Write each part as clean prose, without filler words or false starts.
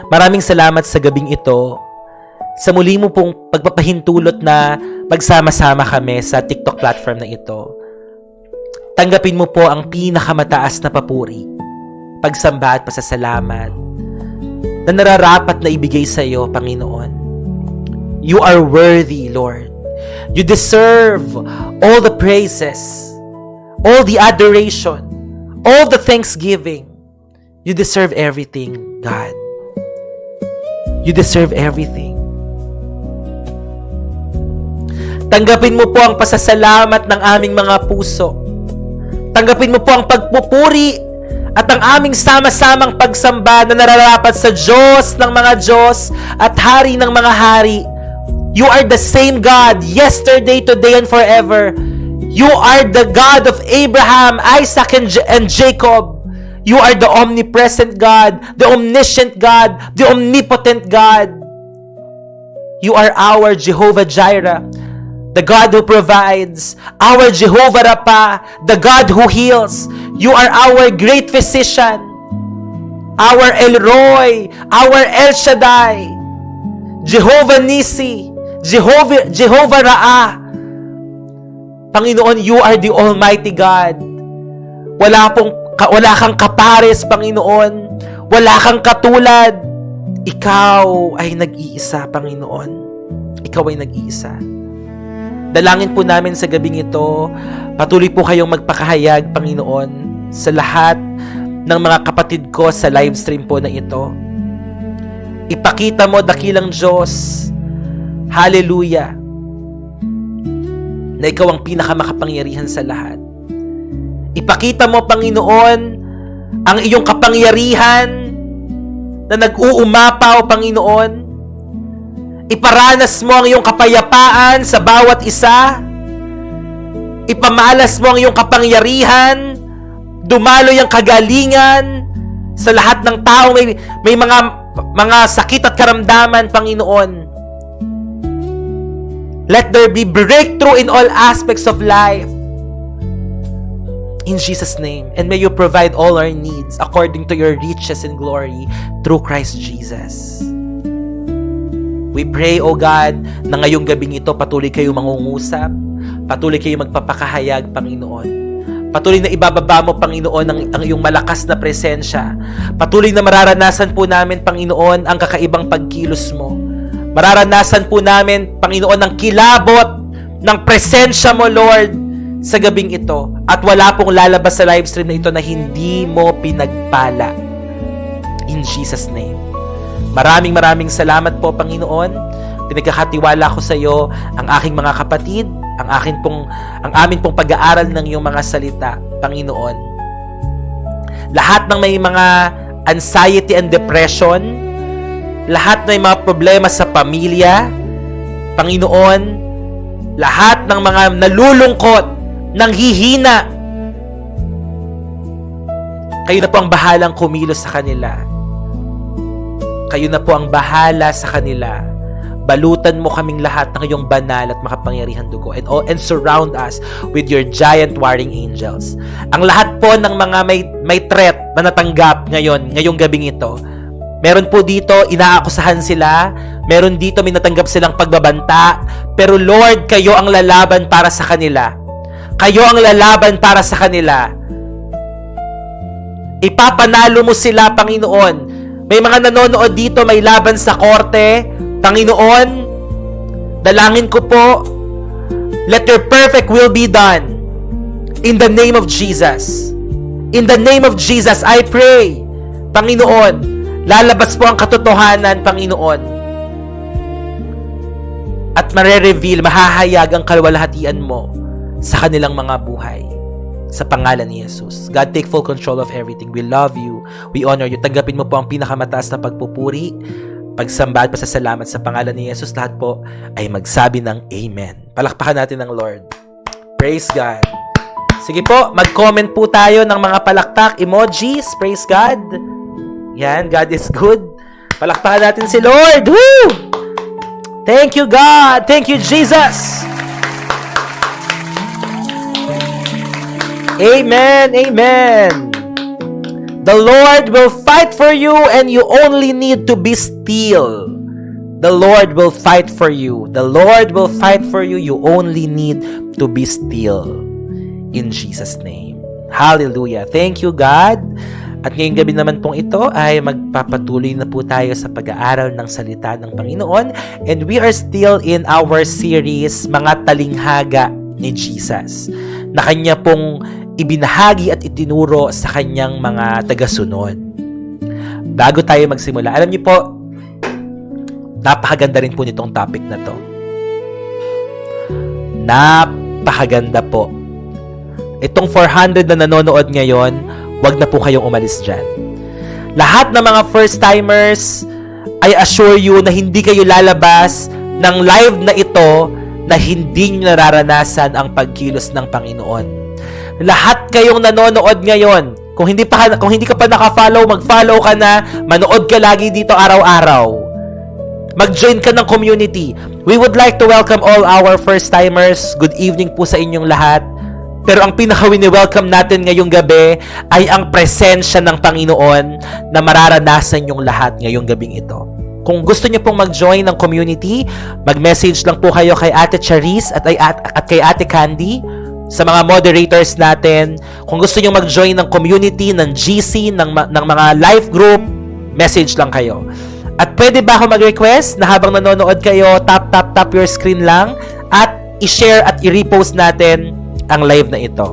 Maraming salamat sa gabing ito. Sa muli mo pong pagpapahintulot na magsama-sama kami sa TikTok platform na ito. Tanggapin mo po ang pinakamataas na papuri, pagsamba at pasasalamat na nararapat na ibigay sa iyo, Panginoon. You are worthy, Lord. You deserve all the praises, all the adoration, all the thanksgiving. You deserve everything, God. You deserve everything. Tanggapin mo po ang pasasalamat ng aming mga puso. Tanggapin mo po ang pagpupuri at ang aming sama-samang pagsamba na nararapat sa Diyos ng mga Diyos at Hari ng mga Hari. You are the same God, yesterday, today, and forever. You are the God of Abraham, Isaac, and Jacob. You are the omnipresent God, the omniscient God, the omnipotent God. You are our Jehovah Jireh, the God who provides, our Jehovah Rapha, the God who heals. You are our great physician, our El Roy, our El Shaddai, Jehovah Nisi, Jehovah Ra'ah. Panginoon, you are the Almighty God. Wala kang kapares, Panginoon. Wala kang katulad. Ikaw ay nag-iisa, Panginoon. Ikaw ay nag-iisa. Dalangin po namin sa gabing ito, patuloy po kayong magpakahayag, Panginoon, sa lahat ng mga kapatid ko sa live stream po na ito. Ipakita mo, dakilang Diyos, hallelujah, na ikaw ang pinakamakapangyarihan sa lahat. Ipakita mo, Panginoon, ang iyong kapangyarihan na nag-uumapaw, Panginoon. Iparanas mo ang iyong kapayapaan sa bawat isa. Ipamalas mo ang iyong kapangyarihan. Dumaloy ang kagalingan sa lahat ng tao may mga sakit at karamdaman, Panginoon. Let there be breakthrough in all aspects of life. In Jesus' name. And may you provide all our needs according to your riches and glory through Christ Jesus. We pray, O God, na ngayong gabing ito, patuloy kayo mangungusap, patuloy kayo magpapakahayag, Panginoon. Patuloy na ibababa mo, Panginoon, ang iyong malakas na presensya. Patuloy na mararanasan po namin, Panginoon, ang kakaibang pagkilos mo. Mararanasan po namin, Panginoon, ang kilabot ng presensya mo, Lord, sa gabing ito. At wala pong lalabas sa live stream na ito na hindi mo pinagpala. In Jesus' name. Maraming salamat po, Panginoon. Pinagkakatiwala ko sa iyo ang aking mga kapatid, ang amin pong pag-aaral ng iyong mga salita, Panginoon. Lahat ng may mga anxiety and depression, lahat ng may mga problema sa pamilya, Panginoon, lahat ng mga nalulungkot, nanghihina, kayo na po ang bahalang kumilos sa kanila. Kayo na po ang bahala sa kanila. Balutan mo kaming lahat ng iyong banal at makapangyarihan dugo and surround us with your giant warring angels. Ang lahat po ng mga may threat na natanggap ngayong gabing ito, meron po dito, inaakusahan sila, meron dito, may natanggap silang pagbabanta, pero Lord, kayo ang lalaban para sa kanila. Kayo ang lalaban para sa kanila. Ipapanalo mo sila, Panginoon. May mga nanonood dito, may laban sa korte. Panginoon, dalangin ko po, let your perfect will be done. In the name of Jesus. In the name of Jesus, I pray, Panginoon, lalabas po ang katotohanan, Panginoon. At mare-reveal, mahahayag ang kalwalhatian mo sa kanilang mga buhay. Sa pangalan ni Jesus. God, take full control of everything. We love you. We honor you. Tanggapin mo po ang pinakamataas na pagpupuri, pagsamba at pasasalamat sa pangalan ni Jesus. Lahat po ay magsabi ng Amen. Palakpakan natin ng Lord. Praise God. Sige po, mag-comment po tayo ng mga palakpak, emojis. Praise God. Yan, God is good. Palakpakan natin si Lord. Woo! Thank you, God. Thank you, Jesus. Amen. Amen. The Lord will fight for you and you only need to be still. The Lord will fight for you. The Lord will fight for you. You only need to be still. In Jesus' name. Hallelujah. Thank you, God. At ngayong gabi naman pong ito ay magpapatuloy na po tayo sa pag-aaral ng salita ng Panginoon. And we are still in our series, Mga Talinghaga ni Jesus, na Kanya pong ibinahagi at itinuro sa Kanyang mga tagasunod. Bago tayo magsimula, alam niyo po, napakaganda rin po nitong topic na to. Napakaganda po. Itong 400 na nanonood ngayon, wag na po kayong umalis dyan. Lahat ng mga first-timers, I assure you na hindi kayo lalabas ng live na ito na hindi nyo nararanasan ang pagkilos ng Panginoon. Lahat kayong nanonood ngayon, kung hindi ka pa naka-follow, mag-follow ka na, manood ka lagi dito araw-araw. Mag-join ka ng community. We would like to welcome all our first-timers. Good evening po sa inyong lahat. Pero ang pinaka-welcome natin ngayong gabi ay ang presensya ng Panginoon na mararanasan yung lahat ngayong gabing ito. Kung gusto niyo pong mag-join ng community, mag-message lang po kayo kay Ate Charis at kay Ate Candy, sa mga moderators natin. Kung gusto niyo mag-join ng community, ng GC, ng mga life group, message lang kayo. At pwede ba ako mag-request na habang nanonood kayo, tap your screen lang at i-share at i-repost natin ang live na ito.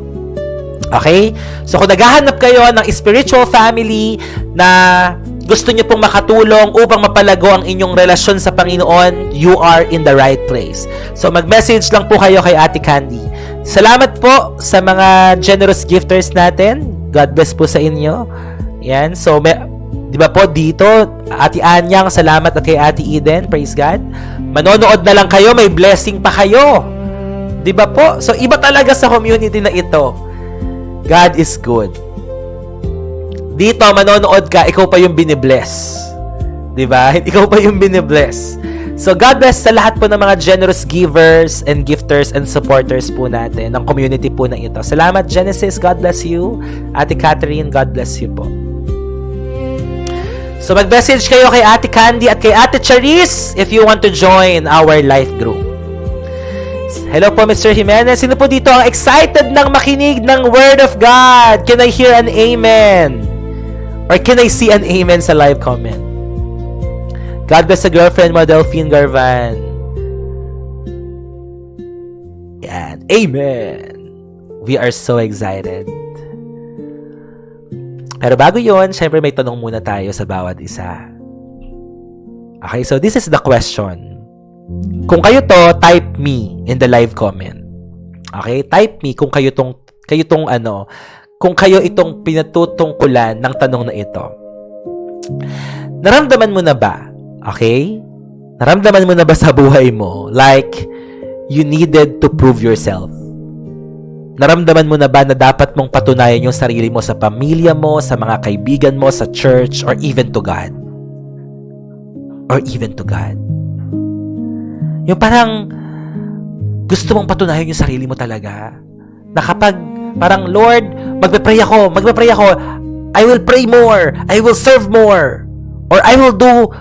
Okay? So kung naghahanap kayo ng spiritual family na gusto niyo pong makatulong upang mapalago ang inyong relasyon sa Panginoon, you are in the right place. So mag-message lang po kayo kay Ate Candy. Salamat po sa mga generous gifters natin. God bless po sa inyo. Yan. So di ba po dito, Ate Anyang, salamat, at kay Ate Eden, praise God. Manonood na lang kayo, may blessing pa kayo. Di ba po? So, iba talaga sa community na ito. God is good. Dito, manonood ka, ikaw pa yung binibless. Di ba? Ikaw pa yung binibless. So, God bless sa lahat po ng mga generous givers and gifters and supporters po natin, ng community po na ito. Salamat, Genesis. God bless you. Ate Catherine, God bless you po. So, mag-message kayo kay Ate Candy at kay Ate Charis if you want to join our life group. Hello po, Mr. Jimenez. Sino po dito ang excited ng makinig ng Word of God? Can I hear an amen? Or can I see an amen sa live comment? God bless sa girlfriend mo, Delphine Garvan. Yan. Amen. We are so excited. Pero bago yon, syempre may tanong muna tayo sa bawat isa. Okay, so this is the question. Kung kayo to, type me in the live comment. Okay? Type me kung kayo tong kung kayo itong pinatutungkulan ng tanong na ito. Naramdaman mo na ba? Okay? Naramdaman mo na ba sa buhay mo like you needed to prove yourself? Naramdaman mo na ba na dapat mong patunayan yung sarili mo sa pamilya mo, sa mga kaibigan mo, sa church, or even to God? Or even to God? Yung parang gusto mong patunayan yung sarili mo talaga. Na kapag parang, Lord, magpe-pray ako, I will pray more, I will serve more, or I will do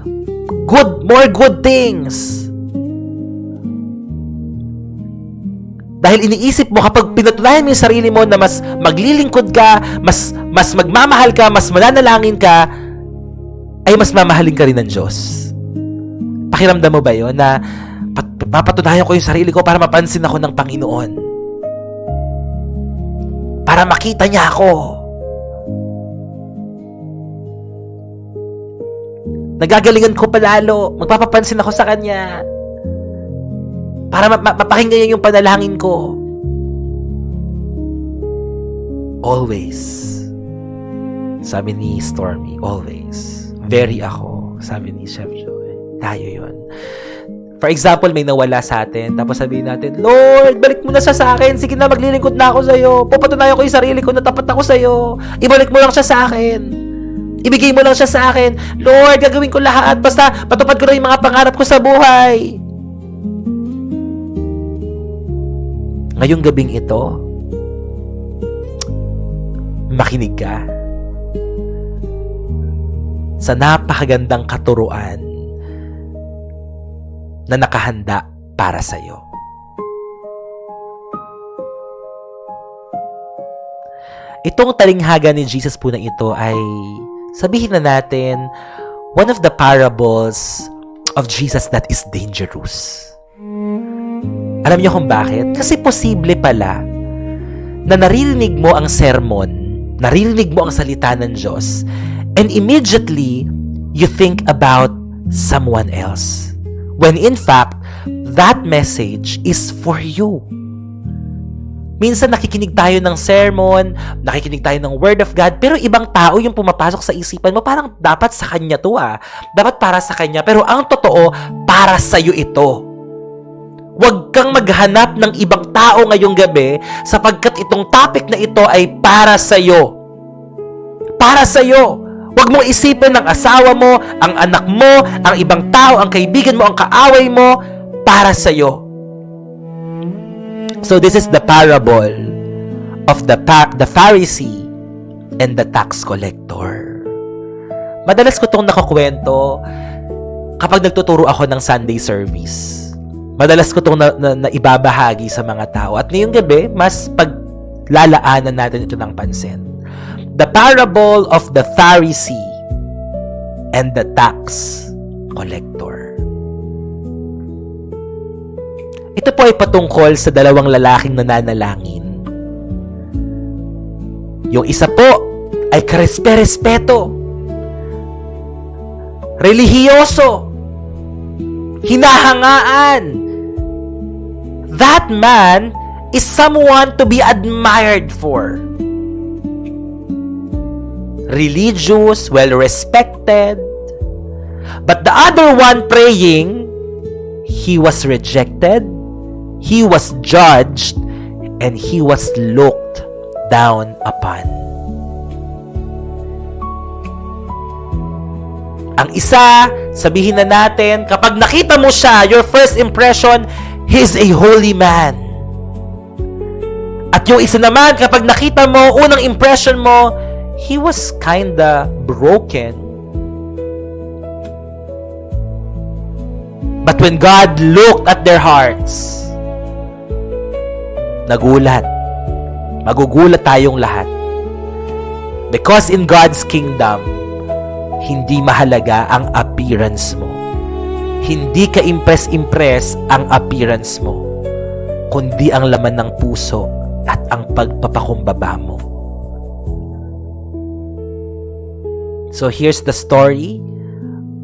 more good things. Dahil iniisip mo, kapag pinatunayan mo yung sarili mo na mas maglilingkod ka, mas magmamahal ka, mas mananalangin ka, ay mas mamahalin ka rin ng Diyos. Pakiramdam mo ba yun na papatunayan ko yung sarili ko para mapansin ako ng Panginoon. Para makita niya ako. Nagagalingan ko palalo. Magpapapansin ako sa Kanya. Para mapakinggan niya yung panalangin ko. Always. Sabi ni Stormy, always. Very ako. Sabi ni Chef Joy. Tayo yun. For example, may nawala sa atin, tapos sabihin natin, Lord, balik mo na siya sa akin. Sige na, maglilingkod na ako sa'yo. Papatunayan ko yung sarili ko na tapat ako sa'yo. Ibalik mo lang siya sa akin. Ibigay mo lang siya sa akin. Lord, gagawin ko lahat. Basta, patupad ko na yung mga pangarap ko sa buhay. Ngayong gabing ito, makinig ka. sa napakagandang katuruan na nakahanda para sa iyo. Itong talinghaga ni Jesus po na ito ay, sabihin na natin, one of the parables of Jesus that is dangerous. Alam niyo kung bakit? Kasi posible pala na naririnig mo ang sermon, naririnig mo ang salita ng Diyos, and immediately, you think about someone else. When in fact, that message is for you. Minsan nakikinig tayo ng sermon, nakikinig tayo ng Word of God, pero ibang tao yung pumapasok sa isipan mo, parang dapat sa kanya to dapat para sa kanya, pero ang totoo, para sa'yo ito. Huwag kang maghanap ng ibang tao ngayong gabi, sapagkat itong topic na ito ay para sa'yo. Para sa'yo. Huwag mong isipin ng asawa mo, ang anak mo, ang ibang tao, ang kaibigan mo, ang kaaway mo, para sa'yo. So this is the parable of the Pharisee and the tax collector. Madalas ko itong nakakwento kapag nagtuturo ako ng Sunday service. Madalas ko itong na ibabahagi sa mga tao. At ngayong gabi, mas paglalaanan natin ito ng pansin. The parable of the Pharisee and the tax collector. Ito po ay patungkol sa dalawang lalaking nananalangin. Yung isa po ay karespe-respeto, relihiyoso, hinahangaan. That man is someone to be admired for. Religious, well-respected. But the other one praying, he was rejected, he was judged, and he was looked down upon. Ang isa, sabihin na natin, kapag nakita mo siya, your first impression, he's a holy man. At yung isa naman, kapag nakita mo, unang impression mo, he was kinda broken. But when God looked at their hearts, nagulat. Magugulat tayong lahat. Because in God's kingdom, hindi mahalaga ang appearance mo. Hindi ka impress ang appearance mo, kundi ang laman ng puso at ang pagpapakumbaba mo. So here's the story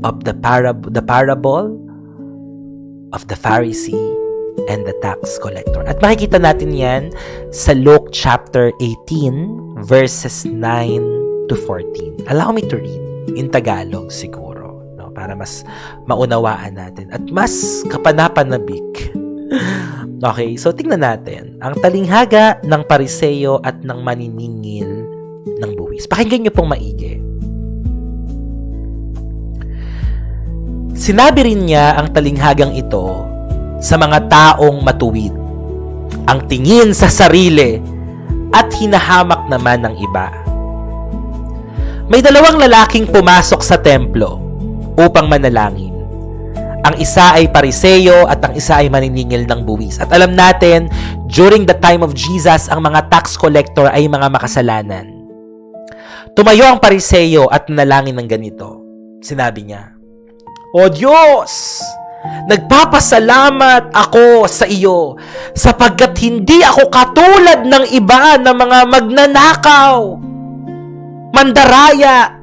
of the parable of the Pharisee and the tax collector. At makikita natin yan sa Luke chapter 18 verses 9 to 14. Allow me to read in Tagalog siguro, no, para mas maunawaan natin at mas kapanapanabik. Okay, so tingnan natin ang talinghaga ng Pariseo at ng maniningil ng buwis. Pakinggan niyo pong maigi. Sinabi rin niya ang talinghagang ito sa mga taong matuwid, ang tingin sa sarili at hinahamak naman ng iba. May dalawang lalaking pumasok sa templo upang manalangin. Ang isa ay Pariseo at ang isa ay maniningil ng buwis. At alam natin, during the time of Jesus, ang mga tax collector ay mga makasalanan. Tumayo ang Pariseo at nanalangin ng ganito. Sinabi niya, "O Diyos, nagpapasalamat ako sa iyo sapagkat hindi ako katulad ng iba na mga magnanakaw, mandaraya,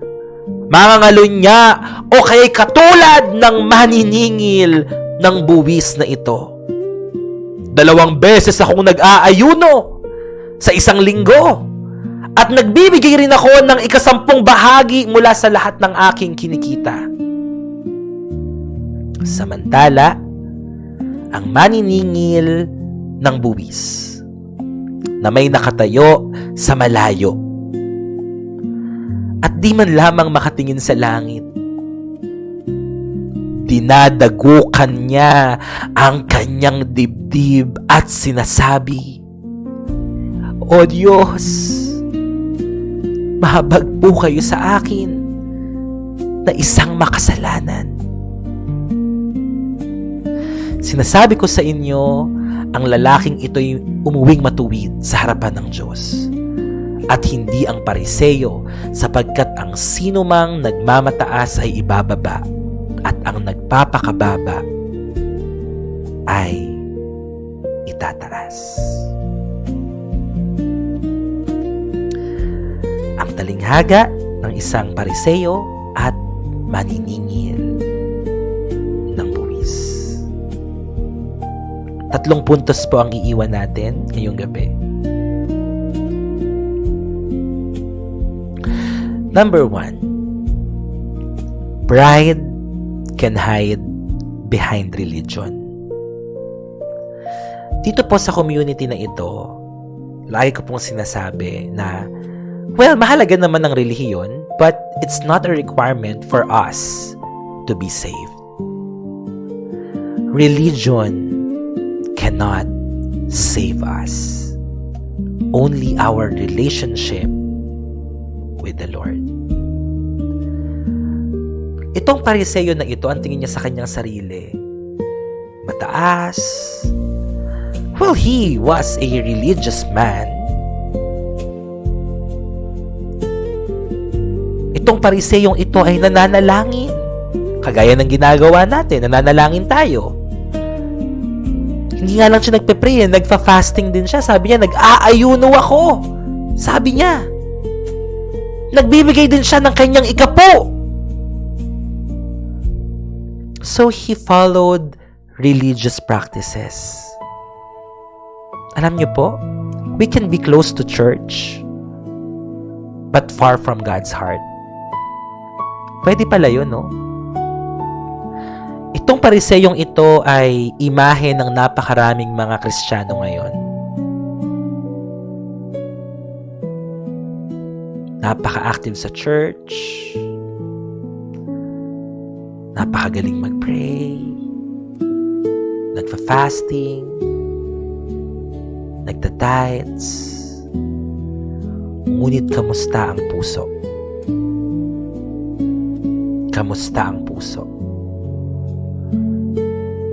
mangangalunya, o kaya'y katulad ng maniningil ng buwis na ito. 2 beses akong nag-aayuno sa isang linggo at nagbibigay rin ako ng 10 bahagi mula sa lahat ng aking kinikita. Samantala, ang maniningil ng buwis na may nakatayo sa malayo at di man lamang makatingin sa langit, dinadagukan niya ang kanyang dibdib at sinasabi, O Diyos, mahabag po kayo sa akin. na isang makasalanan. Sinasabi ko sa inyo, ang lalaking ito'y umuwing matuwid sa harapan ng Diyos at hindi ang Pariseyo, sapagkat ang sinumang nagmamataas ay ibababa at ang nagpapakababa ay itataas. Ang talinghaga ng isang Pariseyo at maniningil ng buwis. 3 puntos po ang iiwan natin ngayong gabi. Number 1, pride can hide behind religion. Dito po sa community na ito, lagi ko pong sinasabi na, well, mahalaga naman ang relihiyon, but it's not a requirement for us to be saved. Religion cannot save us. Only our relationship with the Lord. Itong Pariseyo na ito, ang tingin niya sa kanyang sarili, mataas. Well, he was a religious man. Itong Pariseyong ito ay nananalangin. Kagaya ng ginagawa natin, nananalangin tayo. Hindi nga lang siya nagpe-pray, nagfa-fasting din siya. Sabi niya, nag-aayuno ako. Sabi niya. Nagbibigay din siya ng kanyang ikapo. So he followed religious practices. Alam niyo po, we can be close to church, but far from God's heart. Pwede pala yun, no? Itong Pariseyong ito ay imahe ng napakaraming mga Kristiyano ngayon. Napaka-active sa church, napakagaling mag-pray, nagfa-fasting, nagta-tithes, ngunit kamusta ang puso? Kamusta ang puso?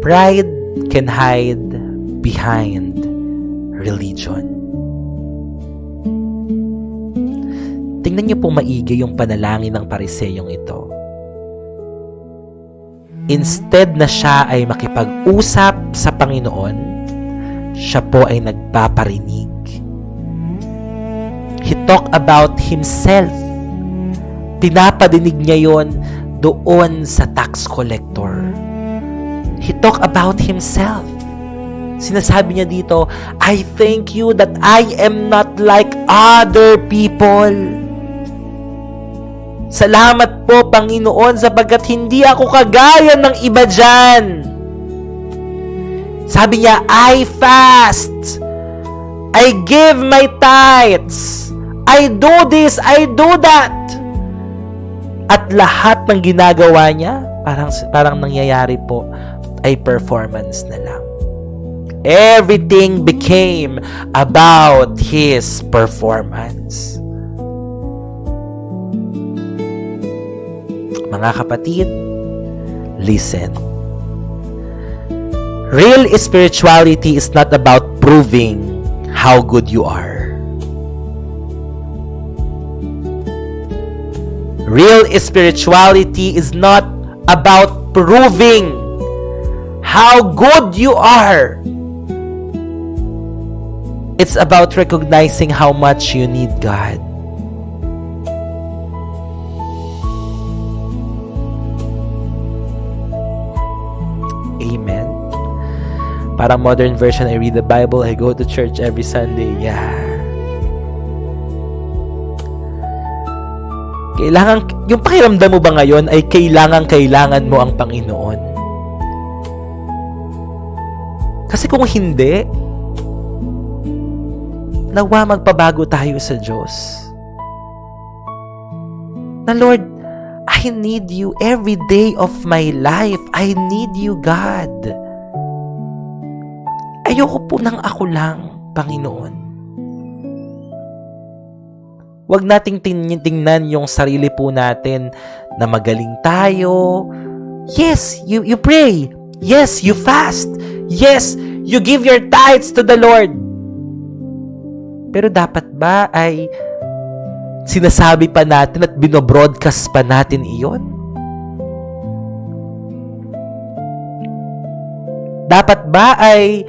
Pride can hide behind religion. Tingnan niyo pong maigi yung panalangin ng Pariseyong ito. Instead na siya ay makipag-usap sa Panginoon, siya po ay nagpaparinig. He talked about himself. Pinapadinig niya yon doon sa tax collector. He talked about himself. Sinasabi niya dito, I thank you that I am not like other people. Salamat po, Panginoon, sapagkat hindi ako kagaya ng iba dyan. Sabi niya, I fast. I give my tithes. I do this, I do that. At lahat ng ginagawa niya, parang nangyayari po, ay performance na lang. Everything became about his performance. Mga kapatid, listen. Real spirituality is not about proving how good you are. Real spirituality is not about proving how good you are. It's about recognizing how much you need God. Amen. Parang modern version, I read the Bible, I go to church every Sunday. Yeah. Yung pakiramdam mo ba ngayon ay kailangan mo ang Panginoon? Kasi kung hindi, nawa magpabago tayo sa Diyos. Na Lord, I need you every day of my life. I need you, God. Ayoko po ng ako lang, Panginoon. Huwag nating tingnan yung sarili po natin na magaling tayo. Yes, you pray. Yes, you fast. Yes, you give your tithes to the Lord. Pero dapat ba ay sinasabi pa natin at binobroadcast pa natin iyon? Dapat ba ay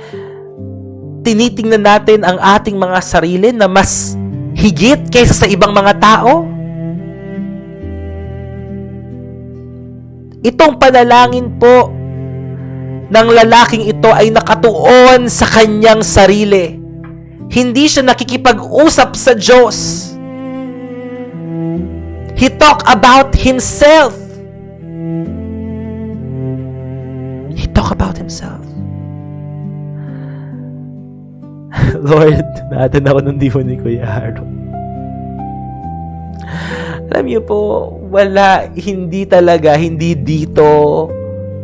tinitingnan natin ang ating mga sarili na mas higit kaysa sa ibang mga tao? Itong panalangin po ng lalaking ito ay nakatuon sa kanyang sarili. Hindi siya nakikipag-usap sa Diyos. He talked about himself. He talked about himself. Lord, natin ako ng diwa ni Kuya Harold. Alam niyo po, wala, hindi talaga, hindi dito,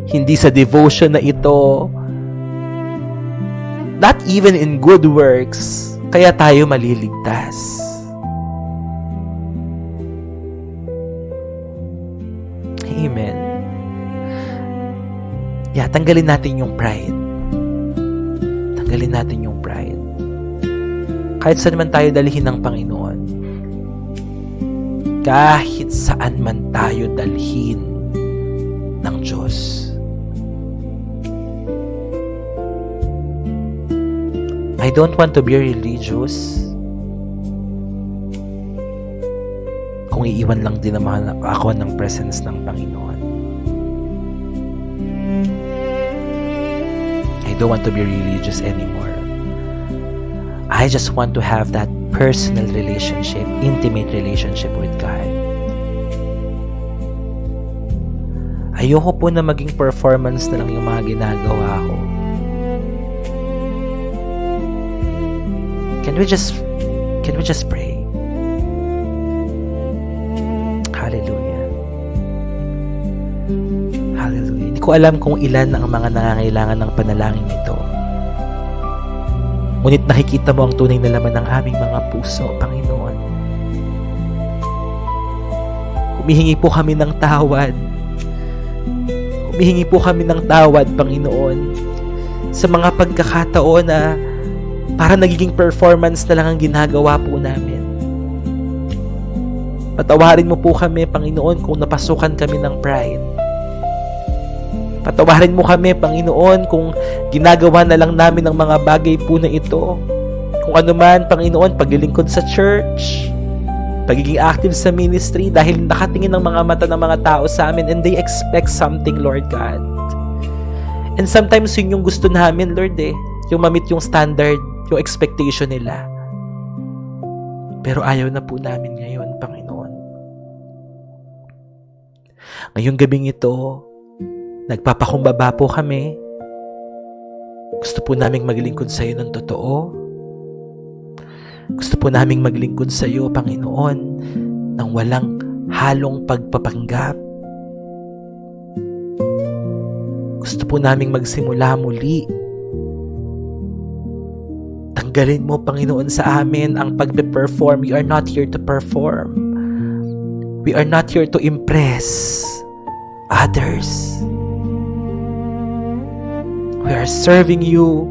hindi sa devotion na ito, not even in good works, kaya tayo maliligtas. Amen. Yeah, tanggalin natin yung pride. Tanggalin natin yung pride. Kahit saan man tayo dalhin ng Panginoon, kahit saan man tayo dalhin ng Diyos, I don't want to be religious kung iiwan lang din naman ako ng presence ng Panginoon. I don't want to be religious anymore. I just want to have that personal relationship, intimate relationship with God. Ayoko po na maging performance na lang yung mga ginagawa ko. Can we just pray? Hallelujah. Hallelujah. Hindi ko alam kung ilan ang mga nangangailangan ng panalangin ito. Ngunit nakikita mo ang tunay na laman ng aming mga puso, Panginoon. Humihingi po kami ng tawad. Humihingi po kami ng tawad, Panginoon, sa mga pagkakataon na para nagiging performance na lang ang ginagawa po namin. Patawarin mo po kami, Panginoon, kung napasukan kami ng pride. Patawarin mo kami, Panginoon, kung ginagawa na lang namin ang mga bagay po na ito. Kung ano man, Panginoon, paglilingkod sa church, pagiging active sa ministry, dahil nakatingin ng mga mata ng mga tao sa amin and they expect something, Lord God. And sometimes yun yung gusto namin, Lord, yung mamit yung standard, yung expectation nila. Pero ayaw na po namin ngayon, Panginoon. Ngayong gabing ito, nagpapakumbaba po kami. Gusto po naming maglingkod sa iyo ng totoo. Gusto po naming maglingkod sa iyo, Panginoon, ng walang halong pagpapanggap. Gusto po naming magsimula muli. Tanggalin mo, Panginoon, sa amin ang pagpe-perform. We are not here to perform. We are not here to impress others. We are serving you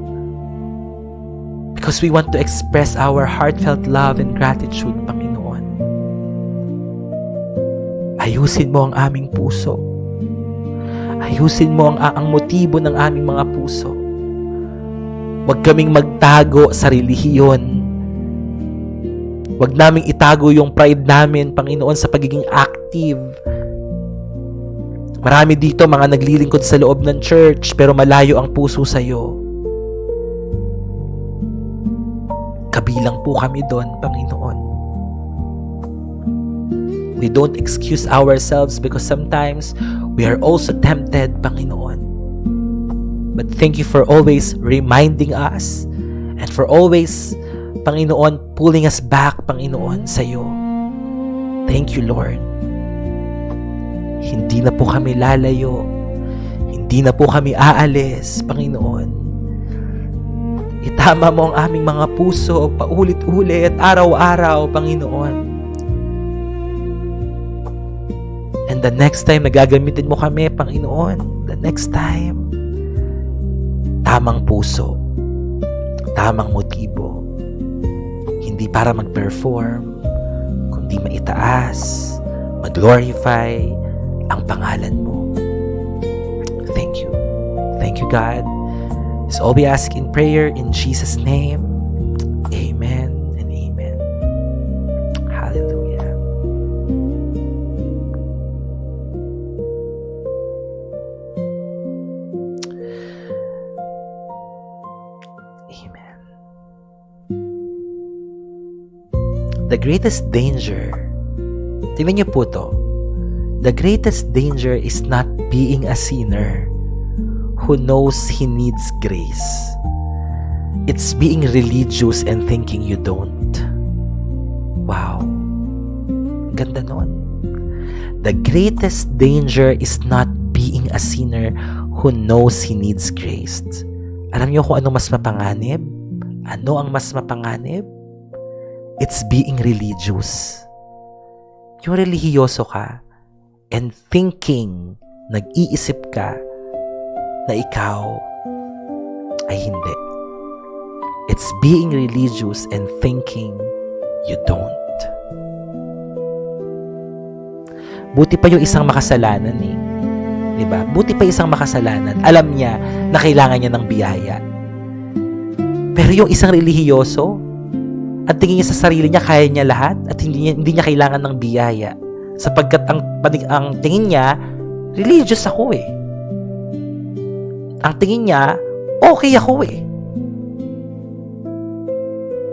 because we want to express our heartfelt love and gratitude, Panginoon. Ayusin mo ang aming puso. Ayusin mo ang motibo ng aming mga puso. Huwag kaming magtago sa relihiyon. Huwag naming itago yung pride namin, Panginoon, sa pagiging active. Marami dito mga naglilingkod sa loob ng church pero malayo ang puso sa iyo. Kabilang po kami doon, Panginoon. We don't excuse ourselves because sometimes we are also tempted, Panginoon. But thank you for always reminding us and for always, Panginoon, pulling us back, Panginoon, sa iyo. Thank you, Lord. Hindi na po kami lalayo. Hindi na po kami aalis, Panginoon. Itama mo ang aming mga puso paulit-ulit, araw-araw, Panginoon. And the next time na gagamitin mo kami, Panginoon, the next time, tamang puso, tamang motibo, hindi para mag-perform, kundi maitaas, mag-glorify ang pangalan mo. Thank you. Thank you, God. This all we ask in prayer in Jesus' name. Amen and amen. Hallelujah. Amen. The greatest danger, tingnan niyo po to, the greatest danger is not being a sinner who knows he needs grace. It's being religious and thinking you don't. Wow. Ganda nun. The greatest danger is not being a sinner who knows he needs grace. Alam niyo kung ano mas mapanganib? Ano ang mas mapanganib? It's being religious. Yung relihiyoso ka and thinking, nag-iisip ka na ikaw ay hindi. It's being religious and thinking you don't. Buti pa yung isang makasalanan eh. Diba? Buti pa isang makasalanan. Alam niya na kailangan niya ng biyaya. Pero yung isang relihiyoso, at tingin niya sa sarili niya, kaya niya lahat at hindi niya kailangan ng biyaya. Sapagkat ang tingin niya, religious ako eh. Ang tingin niya, okay ako eh.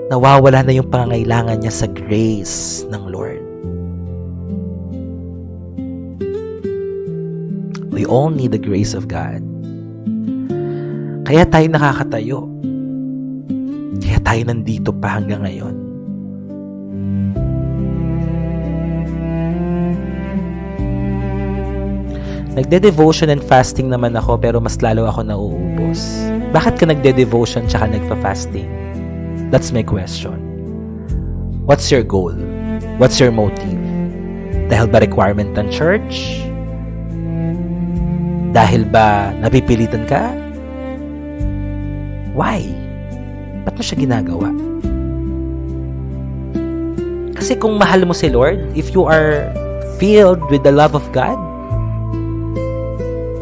Nawawala na yung pangangailangan niya sa grace ng Lord. We all need the grace of God. Kaya tayo nakakatayo. Kaya tayo nandito pa hanggang ngayon. Nagde-devotion and fasting naman ako pero mas lalo ako nauubos. Bakit ka nagde-devotion tsaka nagfa-fasting? That's my question. What's your goal? What's your motive? Dahil ba requirement ng church? Dahil ba napipilitan ka? Why? Ba't mo siya ginagawa? Kasi kung mahal mo si Lord, if you are filled with the love of God,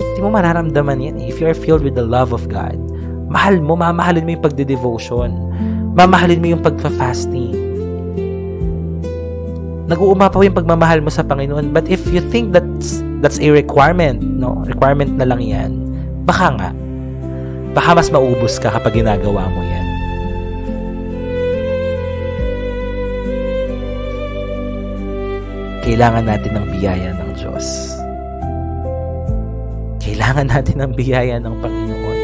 hindi mo mararamdaman yan. If you are filled with the love of God, mahal mo, mamahalin mo yung pagde-devotion. Mamahalin mo yung pagfa-fasting. Nag-uumapaw yung pagmamahal mo sa Panginoon. But if you think that's a requirement, no? Requirement na lang yan, baka nga. Baka mas maubos ka kapag ginagawa mo yan. Kailangan natin ng biyaya ng Diyos. Kailangan natin ng biyaya ng Panginoon.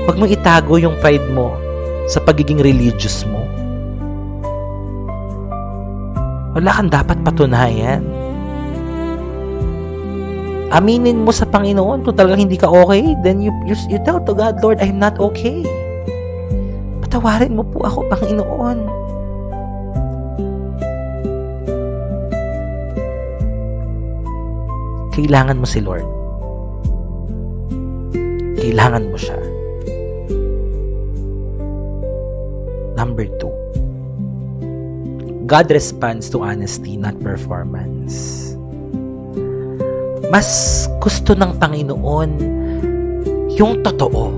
Huwag mo itago yung pride mo sa pagiging religious mo. Wala kang dapat patunayan. Aminin mo sa Panginoon kung talagang hindi ka okay, then you tell to God, Lord, I'm not okay. Patawarin mo po ako, Panginoon. Kailangan mo si Lord. Kailangan mo siya. Number 2. God responds to honesty, not performance. Mas gusto ng Panginoon yung totoo.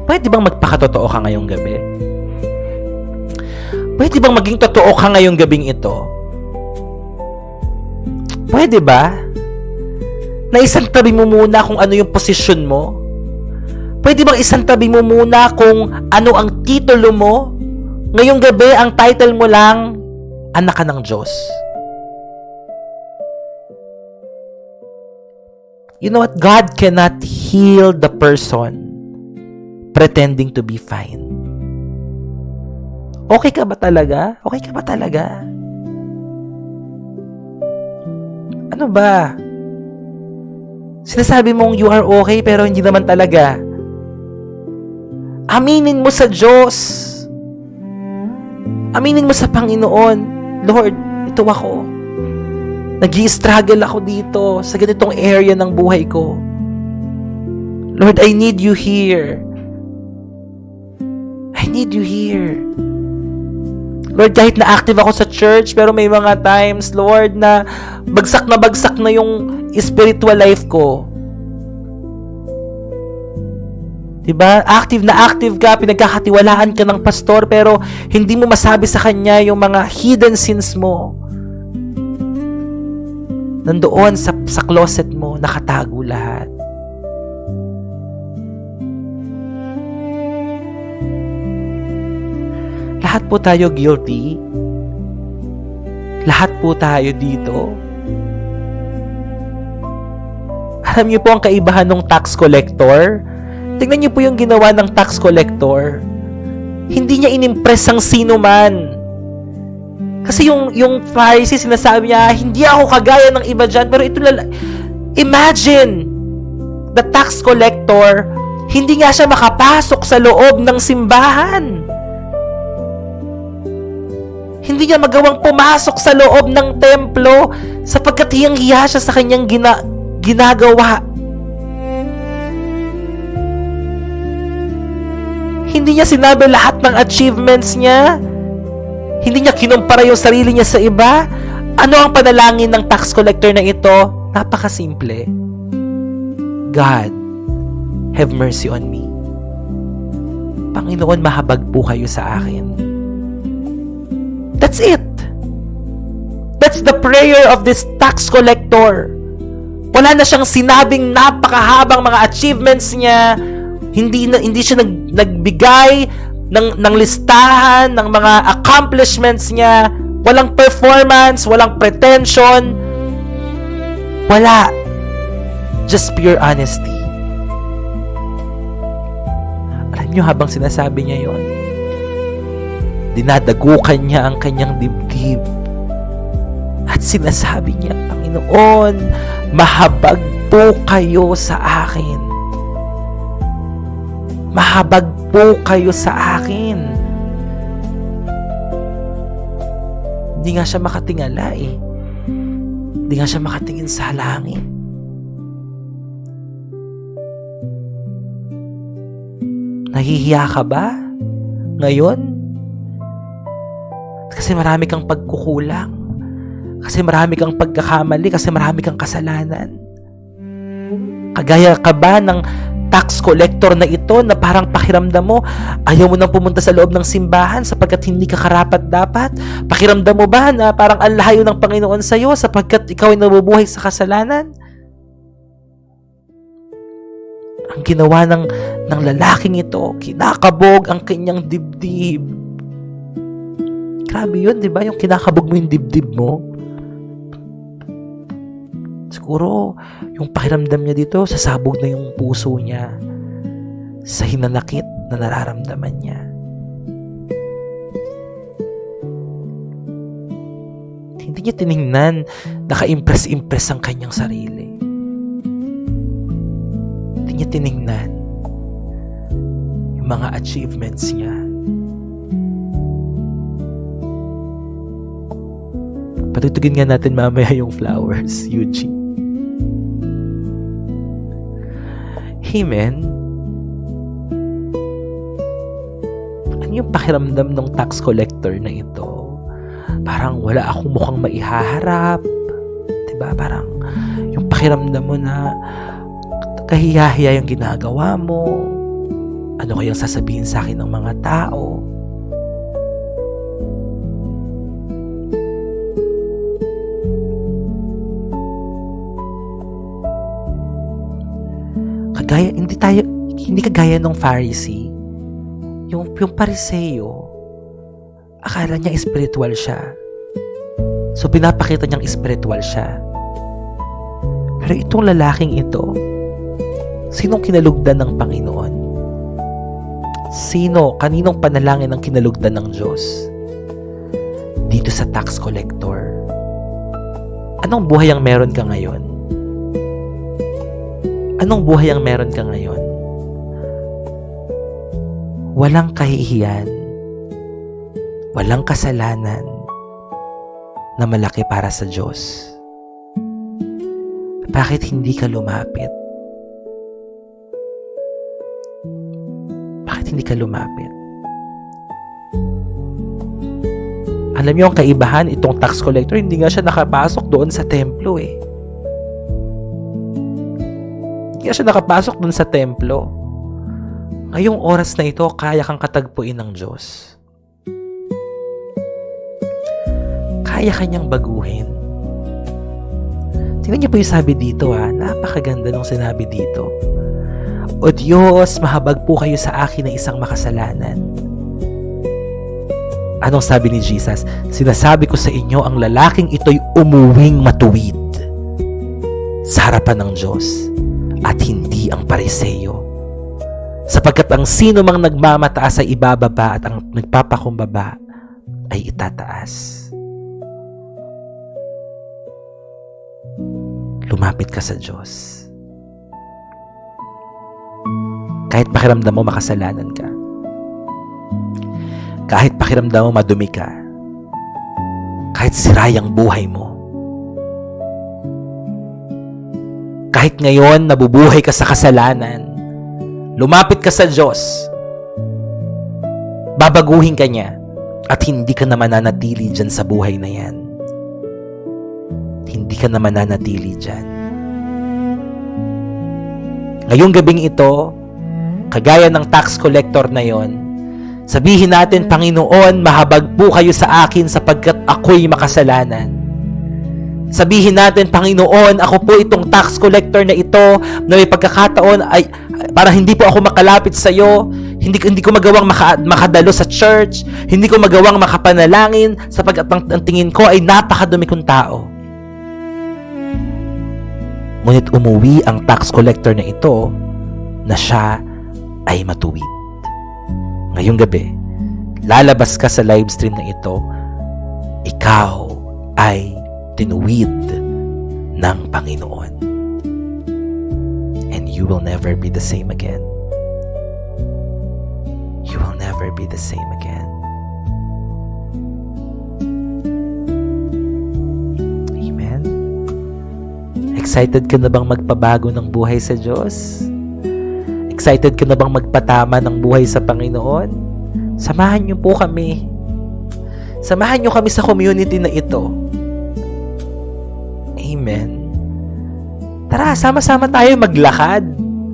Pwede bang magpakatotoo ka ngayong gabi? Pwede bang maging totoo ka ngayong gabing ito? Pwede ba? Na isang tabi mo muna kung ano yung posisyon mo? Pwede bang isang tabi mo muna kung ano ang titulo mo? Ngayong gabi, ang title mo lang, anak ka ng Diyos. You know what? God cannot heal the person pretending to be fine. Okay ka ba talaga? Okay ka ba talaga? Ano ba? Sinasabi mong you are okay pero hindi naman talaga. Aminin mo sa Diyos. Aminin mo sa Panginoon, Lord, ito ako. Nag-i-struggle ako dito sa ganitong area ng buhay ko. Lord, I need you here. I need you here. Lord, kahit na active ako sa church, pero may mga times, Lord, na bagsak na yung spiritual life ko. Diba? Active na active ka, pinagkakatiwalaan ka ng pastor, pero hindi mo masabi sa kanya yung mga hidden sins mo. Nandoon sa closet mo, nakatago lahat. Lahat po tayo guilty. Lahat po tayo dito. Alam niyo po ang kaibahan ng tax collector? Tingnan niyo po yung ginawa ng tax collector. Hindi niya inimpress ang sino man. Kasi yung Pharisee, sinasabi niya, hindi ako kagaya ng iba dyan. Pero ito, imagine, the tax collector, hindi nga siya makapasok sa loob ng simbahan. Hindi niya magawang pumasok sa loob ng templo sapagkat hiyang-hiya siya sa kanyang ginagawa. Hindi niya sinabi lahat ng achievements niya. Hindi niya kinumpara yung sarili niya sa iba. Ano ang panalangin ng tax collector na ito? Napakasimple. God, have mercy on me. Panginoon, mahabag po kayo sa akin. That's it. That's the prayer of this tax collector. Wala na siyang sinabing napakahabang mga achievements niya. Hindi siya nagbigay ng listahan ng mga accomplishments niya. Walang performance, walang pretension. Wala. Just pure honesty. Alam niyo, habang sinasabi niya yon, dinadagukan niya ang kanyang dibdib. At sinasabi niya, Panginoon, mahabag po kayo sa akin. Mahabag po kayo sa akin. Hindi nga siya makatingala eh. Hindi nga siya makatingin sa langit. Nahihiya ka ba ngayon? Kasi marami kang pagkukulang. Kasi marami kang pagkakamali. Kasi marami kang kasalanan. Kagaya ka ba ng tax collector na ito na parang pakiramdam mo, ayaw mo nang pumunta sa loob ng simbahan sapagkat hindi ka karapat-dapat? Pakiramdam mo ba na parang ang layo ng Panginoon sa iyo sapagkat ikaw ay nabubuhay sa kasalanan? Ang ginawa ng lalaking ito, kinakabog ang kanyang dibdib. Grabe yun, di ba? Yung kinakabog mo yung dibdib mo. Siguro, yung pakiramdam niya dito, sasabog na yung puso niya sa hinanakit na nararamdaman niya. Hindi niya tiningnan, naka-impress-impress ang kanyang sarili. Hindi niya tiningnan yung mga achievements niya. Patutugin nga natin mamaya yung flowers, Eugene. Amen. Ano yung pakiramdam ng tax collector na ito? Parang wala akong mukhang maihaharap. Diba? Parang yung pakiramdam mo na kahiyahiya yung ginagawa mo. Ano kayang sasabihin sa akin ng mga tao? Hindi kagaya ng Pharisee. Yung Pariseo, akala niya spiritual siya. So, pinapakita niyang spiritual siya. Pero itong lalaking ito, sinong kinalugdan ng Panginoon? Kaninong panalangin ang kinalugdan ng Diyos? Dito sa tax collector. Anong buhay ang meron ka ngayon? Anong buhay ang meron ka ngayon? Walang kahihiyan, walang kasalanan na malaki para sa Diyos. Bakit hindi ka lumapit? Bakit hindi ka lumapit? Alam niyo ang kaibahan, itong tax collector, hindi nga siya nakapasok doon sa templo eh. Hindi nga siya nakapasok doon sa templo. Ngayong oras na ito, kaya kang katagpuin ng Diyos. Kaya kanyang baguhin. Tingnan niyo po yung sabi dito napakaganda nung sinabi dito. O Diyos, mahabag po kayo sa akin ng isang makasalanan. Anong sabi ni Jesus? Sinasabi ko sa inyo, ang lalaking ito'y umuwing matuwid sa harapan ng Diyos at hindi ang Pariseo. Sapagkat ang sino mang nagmamataas ay ibababa at ang nagpapakumbaba ay itataas. Lumapit ka sa Diyos. Kahit pakiramdam mo makasalanan ka. Kahit pakiramdam mo madumi ka. Kahit sirayang buhay mo. Kahit ngayon nabubuhay ka sa kasalanan, lumapit ka sa Diyos. Babaguhin ka niya at hindi ka na mananatili dyan sa buhay na yan. Hindi ka na mananatili dyan. Ngayong gabing ito, kagaya ng tax collector na yon, sabihin natin, Panginoon, mahabag po kayo sa akin sapagkat ako'y makasalanan. Sabihin natin, Panginoon, ako po itong tax collector na ito na may pagkakataon ay para hindi po ako makalapit sa iyo, hindi ko magawang makadalo sa church, hindi ko magawang makapanalangin sapagkat ang tingin ko ay napakadumi kong tao. Ngunit umuwi ang tax collector na ito na siya ay matuwid. Ngayong gabi, lalabas ka sa live stream na ito, ikaw ay tinuwid ng Panginoon. And you will never be the same again. You will never be the same again. Amen? Excited ka na bang magpabago ng buhay sa Diyos? Excited ka na bang magpatama ng buhay sa Panginoon? Samahan niyo po kami. Samahan niyo kami sa community na ito. Amen. Tara, sama-sama tayo maglakad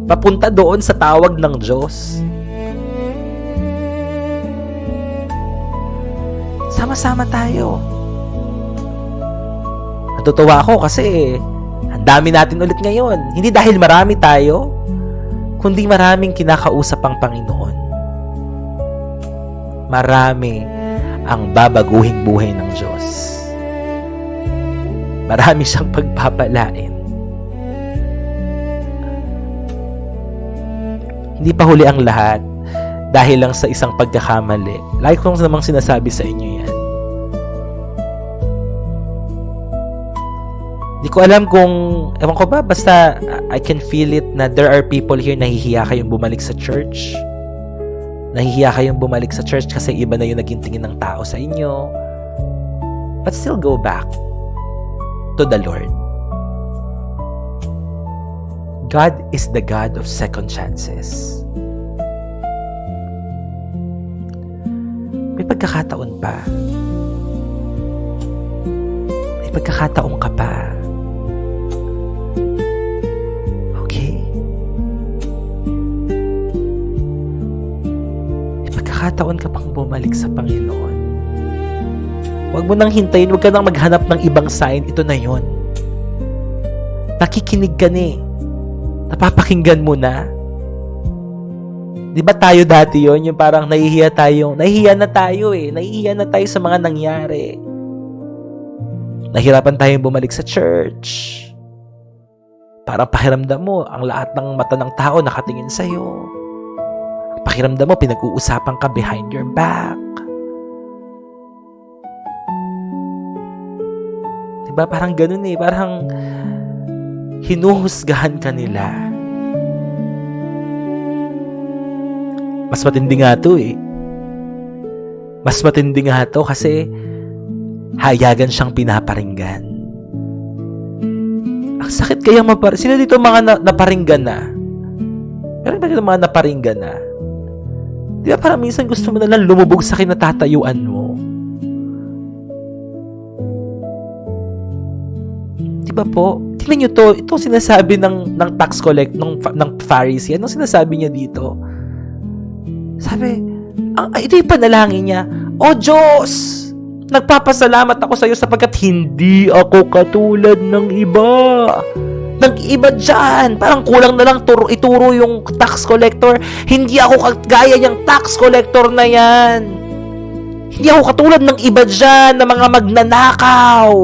papunta doon sa tawag ng Diyos. Sama-sama tayo. Natutuwa ako kasi ang dami natin ulit ngayon. Hindi dahil marami tayo, kundi maraming kinakausap ang Panginoon. Marami ang babaguhing buhay ng Diyos. Marami siyang pagpapalain. Hindi pa huli ang lahat dahil lang sa isang pagkakamali. Lagi ko namang sinasabi sa inyo yan. Hindi ko alam kung, ewan ko ba, basta I can feel it na there are people here nahihiya kayong bumalik sa church. Nahihiya kayong bumalik sa church kasi iba na yung naging tingin ng tao sa inyo. But still go back to the Lord. God is the God of second chances. May pagkakataon pa. May pagkakataon ka pa. Kataon ka pang bumalik sa Panginoon. Huwag mo nang hintayin, huwag ka nang maghanap ng ibang sign. Ito na yon. Nakikinig ka ni. Napapakinggan mo na. Di ba tayo dati yon, yung parang nahihiya na tayo nahihiya na tayo sa mga nangyari. Nahirapan tayong bumalik sa church. Parang pakiramdam mo, ang lahat ng mata ng tao nakatingin sa'yo. Pakiramdam mo, pinag-uusapan ka behind your back. Diba? Parang ganun parang hinuhusgahan ka nila. Mas matindi nga to Mas matindi nga to kasi hayagan siyang pinaparinggan. Ang sakit kaya sino dito mga naparinggan na? Meron ba dito mga naparinggan na? Di ba parang minsan gusto mo na lang lumubog sa kinatatayuan mo? Di ba po? Tingnan nyo to. Ito sinasabi ng tax collect, ng Pharisee. Anong sinasabi niya dito? Sabi, ito yung panalangin niya. O Diyos! Nagpapasalamat ako sa iyo sapagkat hindi ako katulad ng iba. Ng iba dyan. Parang kulang na lang ituro yung tax collector. Hindi ako gaya niyang tax collector na yan. Hindi ako katulad ng iba dyan na mga magnanakaw,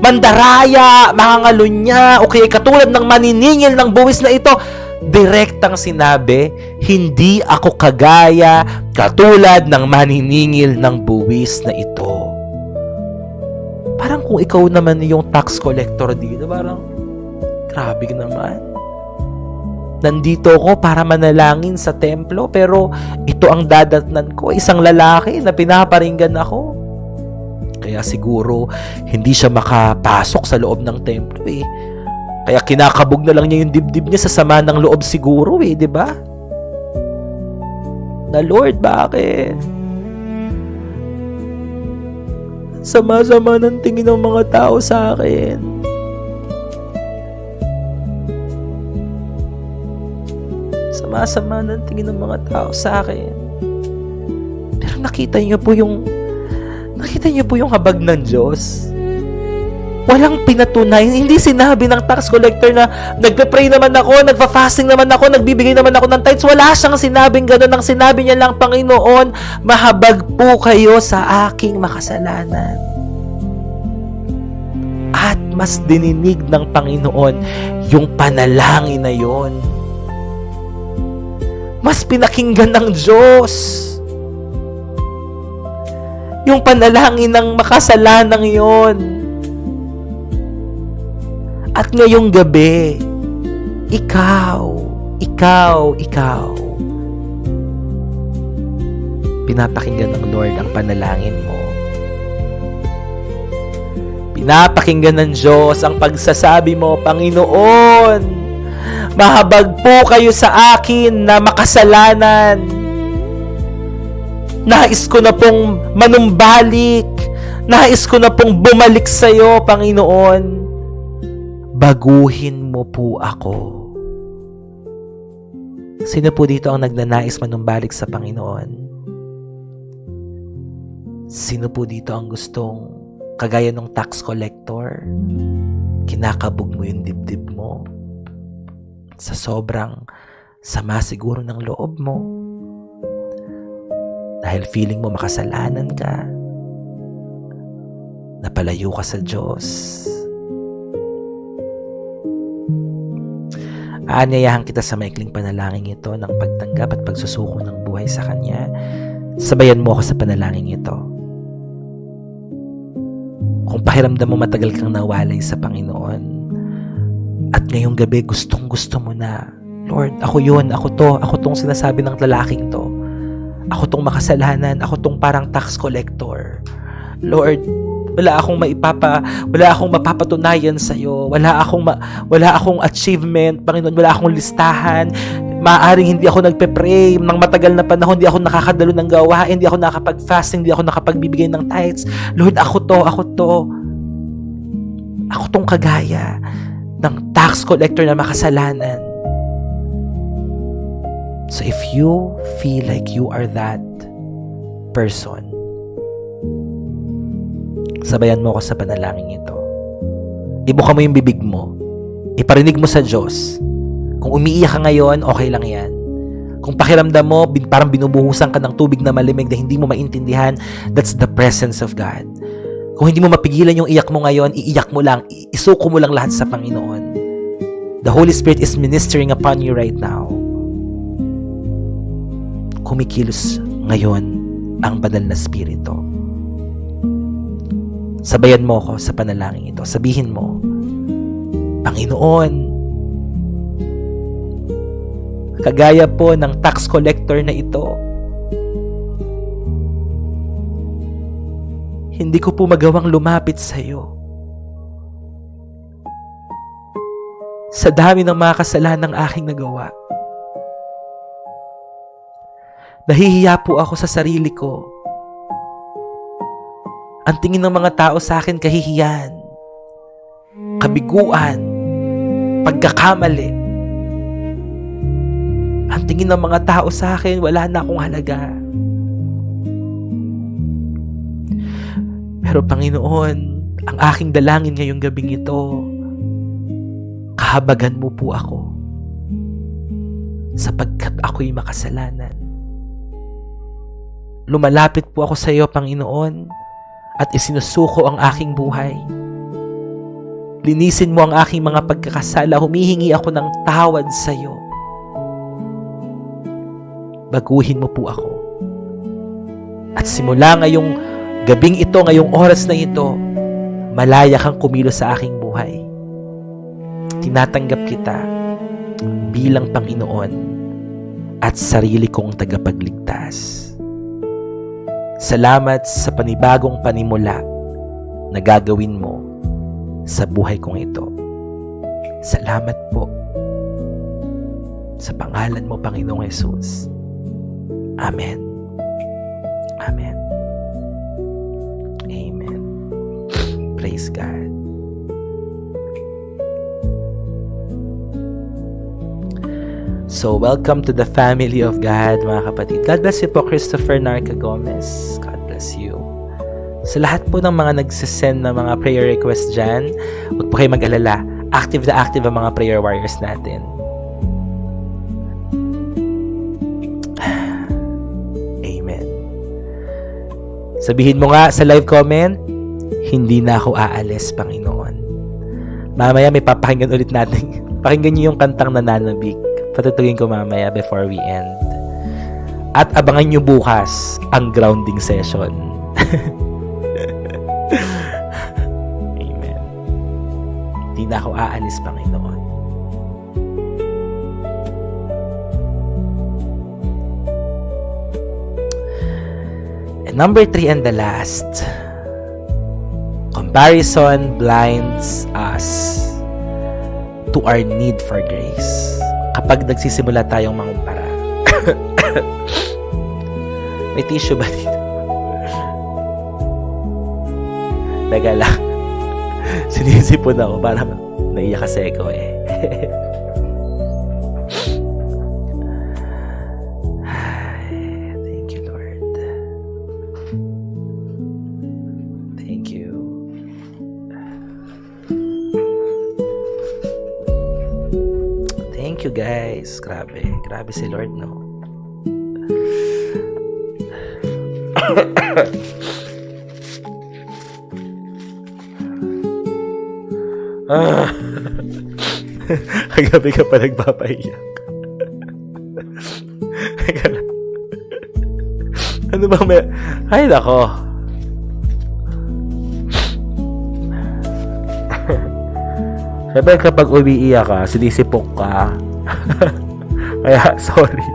mandaraya, mga ngalunya, o kaya katulad ng maniningil ng buwis na ito. Direktang sinabi, hindi ako kagaya katulad ng maniningil ng buwis na ito. Parang kung ikaw naman yung tax collector dito, parang grabe naman. Nandito ako para manalangin sa templo, pero ito ang dadatnan ko, isang lalaki na pinaparinggan ako. Kaya siguro hindi siya makapasok sa loob ng templo eh. Kaya kinakabog na lang niya yung dibdib niya sa sama ng loob siguro eh, di ba? Na Lord, bakit? Sama-sama ng tingin ng mga tao sa akin. Sama-sama ng tingin ng mga tao sa akin. Pero nakita niyo po yung habag ng Diyos. Walang pinatunayan. Hindi sinabi ng tax collector na nagpe-pray naman ako, nagfa-fasting naman ako, nagbibigay naman ako ng tithes. Wala siyang sinabing gano'n. Ang sinabi niya lang, Panginoon, mahabag po kayo sa aking makasalanan. At mas dininig ng Panginoon yung panalangin na yon. Mas pinakinggan ng Diyos yung panalangin ng makasalanang yon. At ngayong gabi, ikaw, pinapakinggan ng Lord ang panalangin mo. Pinapakinggan ng Diyos ang pagsasabi mo, Panginoon, mahabag po kayo sa akin na makasalanan. Nais ko na pong manumbalik. Nais ko na pong bumalik sa iyo, Panginoon. Baguhin mo po ako. Sino po dito ang nagnanais manumbalik sa Panginoon? Sino po dito ang gustong, kagaya ng tax collector, kinakabog mo yung dibdib mo sa sobrang sama siguro ng loob mo dahil feeling mo makasalanan ka, napalayo ka sa Diyos. Aanyayahan kita sa maikling panalangin ito ng pagtanggap at pagsusuko ng buhay sa Kanya. Sabayan mo ako sa panalangin ito. Kung pakiramdam mo matagal kang nawalay sa Panginoon at ngayong gabi gustong gusto mo na, Lord, ako yun, ako tong sinasabi ng lalaking to. Ako tong makasalanan, ako tong parang tax collector. Lord, wala akong mapapatunayan sa iyo. Wala akong achievement, Panginoon, wala akong listahan. Maaring hindi ako nagpe-pray ng matagal na panahon, hindi ako nakakadalo ng gawain, hindi ako nakapag-fasting, hindi ako nakapagbibigay ng tithes. Lord, ako to. Ako tong kagaya ng tax collector na makasalanan. So if you feel like you are that person, sabayan mo ako sa panalangin ito. Ibuka mo yung bibig mo. Iparinig mo sa Diyos. Kung umiiyak ka ngayon, okay lang yan. Kung pakiramdam mo, parang binubuhusan ka ng tubig na malimig na hindi mo maintindihan, that's the presence of God. Kung hindi mo mapigilan yung iyak mo ngayon, iiyak mo lang, isuko mo lang lahat sa Panginoon. The Holy Spirit is ministering upon you right now. Kumikilos ngayon ang banal na Espiritu. Sabayan mo ako sa panalangin ito. Sabihin mo, Panginoon, kagaya po ng tax collector na ito, hindi ko po magawang lumapit sa iyo. sa dami ng mga kasalanang aking nagawa. Nahihiya po ako sa sarili ko. Ang tingin ng mga tao sa akin kahihiyan, kabiguan, pagkakamali. Ang tingin ng mga tao sa akin, wala na akong halaga. Pero Panginoon, ang aking dalangin ngayong gabing ito, kahabagan mo po ako sapagkat ako'y makasalanan. Lumalapit po ako sa iyo, Panginoon, at isinusuko ang aking buhay. Linisin mo ang aking mga pagkakasala. Humihingi ako ng tawad sa iyo. Baguhin mo po ako. At simula ngayong gabing ito, ngayong oras na ito, malaya kang kumilos sa aking buhay. Tinatanggap kita bilang Panginoon at sarili kong tagapagligtas. Salamat sa panibagong panimula na gagawin mo sa buhay kong ito. Salamat po sa pangalan mo, Panginoong Jesus. Amen. Amen. Amen. Praise God. So, welcome to the family of God, mga kapatid. God bless you po, Christopher Narca Gomez. God bless you. Sa lahat po ng mga nagsisend na mga prayer requests dyan, huwag po kayo mag-alala. Active na active ang mga prayer warriors natin. Amen. Sabihin mo nga sa live comment, hindi na ako aalis, Panginoon. Mamaya may papakinggan ulit natin. Pakinggan niyo yung kantang Nananabik. Patutugin ko mamaya before we end. At abangan nyo bukas ang grounding session. Amen. Hindi na ako aalis, Panginoon. And number 3 and the last. Comparison blinds us to our need for grace. Kapag nagsisimula tayong mangumpara. May tissue ba dito? Taga lang. Sinisipon ako para naiyak kasi ako eh. Thank you, Lord. Thank you. Thank you, guys. Grabe. Grabe si Lord, no? Kagabi ka pa nagpapaiyak. Ano bang may... Ay, nako. Siyempre kapag umiiyak ka, sinisipok ka. Kaya, sorry.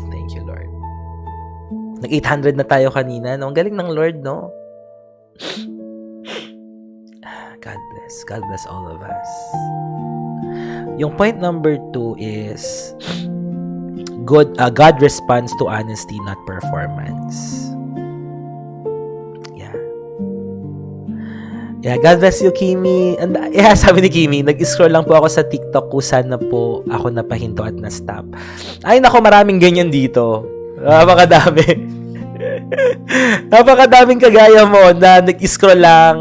Thank you, Lord. Nag-800 na tayo kanina, no? Ang galing ng Lord, no? God bless. God bless all of us. Yung point number 2 is God responds to honesty, not performance. Yeah, God bless you, Kimi. And yeah, sabi ni Kimi, nag-scroll lang po ako sa TikTok kung saan na po ako napahinto at na-stop. Ay, nako, maraming ganyan dito. Napakadami. Napakadaming kagaya mo na nag-scroll lang.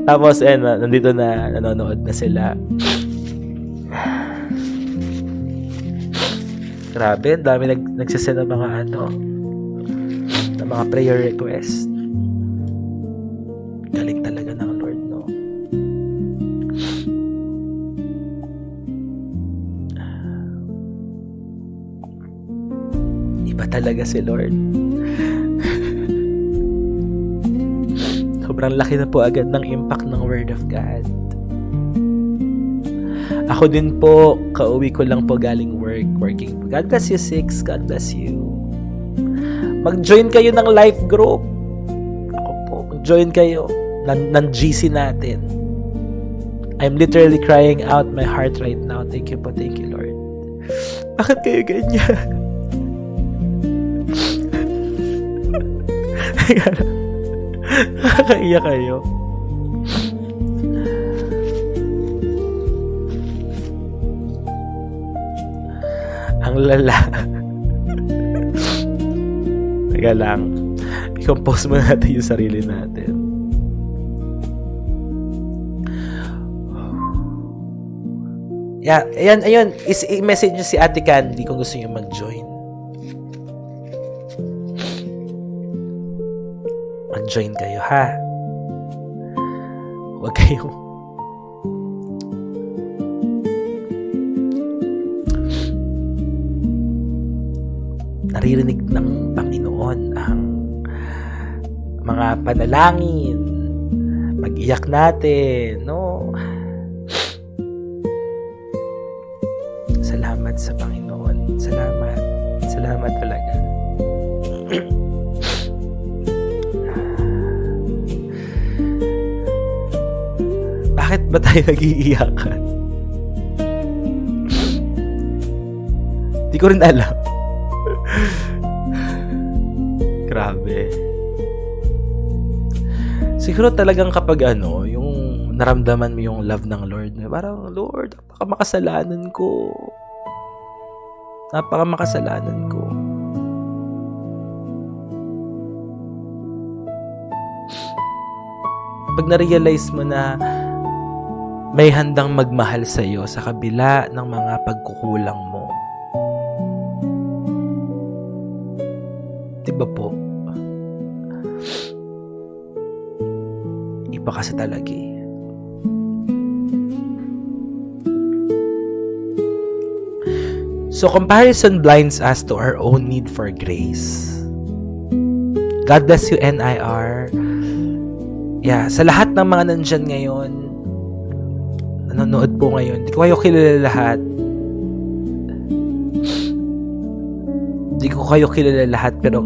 Tapos, nandito na, nanonood na sila. Grabe, dami nagsasend ng mga ng mga prayer request. Galing talaga ng Lord, no? Iba talaga si Lord. Sobrang laki na po agad ng impact ng Word of God. Ako din po, kauwi ko lang po galing work. work, working. God bless you, Six. God bless you. Mag-join kayo ng life group. Ako po, mag-join kayo ng GC natin. I'm literally crying out my heart right now. Thank you po, thank you, Lord. Bakit kayo ganyan? Nakakaiyak kayo. Ang lala. Teka lang. I-compose muna natin yung sarili natin. Yeah, ayun. I-message nyo si Ate Candy kung gusto nyo mag-join. Mag-join kayo, ha? Huwag kayong naririnig ng Panginoon ang mga panalangin, mag-iyak natin, no? Salamat sa Panginoon. Salamat talaga. Bakit ba tayo nag-iiyakan? Di ko rin alam. Grabe. Siguro talagang kapag yung naramdaman mo yung love ng Lord, parang, Lord, napakamakasalanan ko. Pag na-realize mo na may handang magmahal sa iyo sa kabila ng mga pagkukulang mo. Diba po? Iba kasi talaga eh. So, comparison blinds us to our own need for grace. God bless you, NIR. Yeah, sa lahat ng mga nandyan ngayon, nanonood po ngayon, di ko kayo kilala lahat. Pero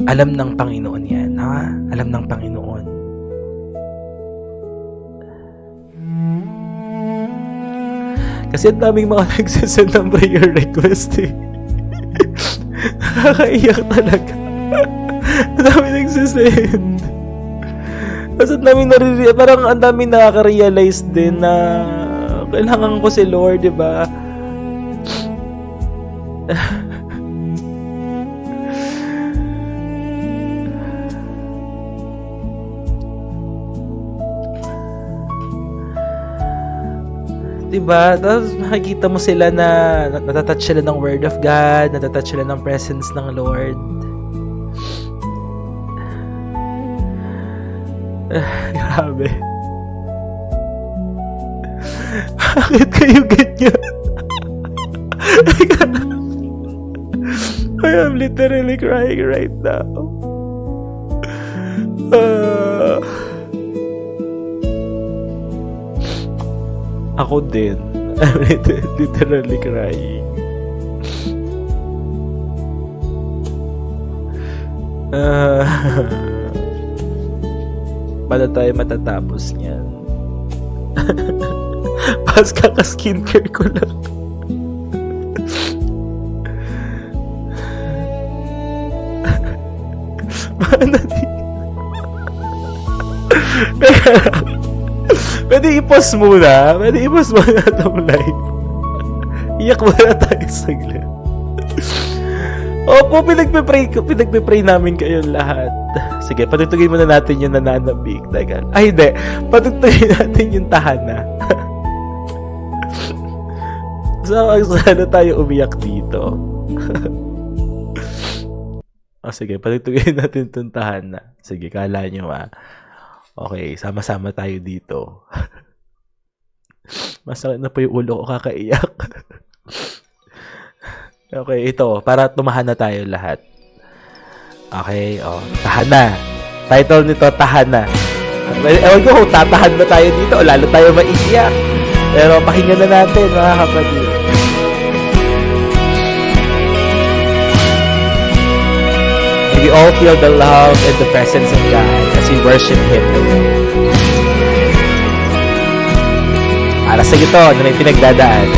alam ng Panginoon yan, ha? Alam ng Panginoon. Kasi ang daming mga nagsasend ng prayer request eh. Nakakaiyak talaga. Ang daming nagsasend. Kasi parang ang daming nakaka-realize din na kailangan ko si Lord, diba? Diba? Tapos makikita mo sila na natatouch sila ng Word of God, natatouch sila ng presence ng Lord. Grabe. Bakit kayo ganyan? I am literally crying right now. Ako din. I'm literally crying. Paano tayo matatapos niyan? Pas kaka-skincare ko lang. Paano Pwede i-pause muna itong live. Iyak muna tayo saglit. Opo, pinagpe-pray namin kayo lahat. Sige, patutugin muna natin yung nananabik. Ay, hindi. Patutugin natin yung tahana. Sana tayo umiyak dito. Sige, patutugin natin itong tahana. Sige, kala nyo Okay, sama-sama tayo dito. Masakit na po yung ulo ko, kakaiyak. Okay, ito, para tumahan na tayo lahat. Okay, tahana. Title nito, tahana. Ewan ko kung tatahan ba tayo dito o lalo tayo maiiyak. Pero pakinggan na natin, mga kapatid. May we all feel the love and the presence of God as we worship Him. Para sa ito na may pinagdadaan.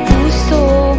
Puso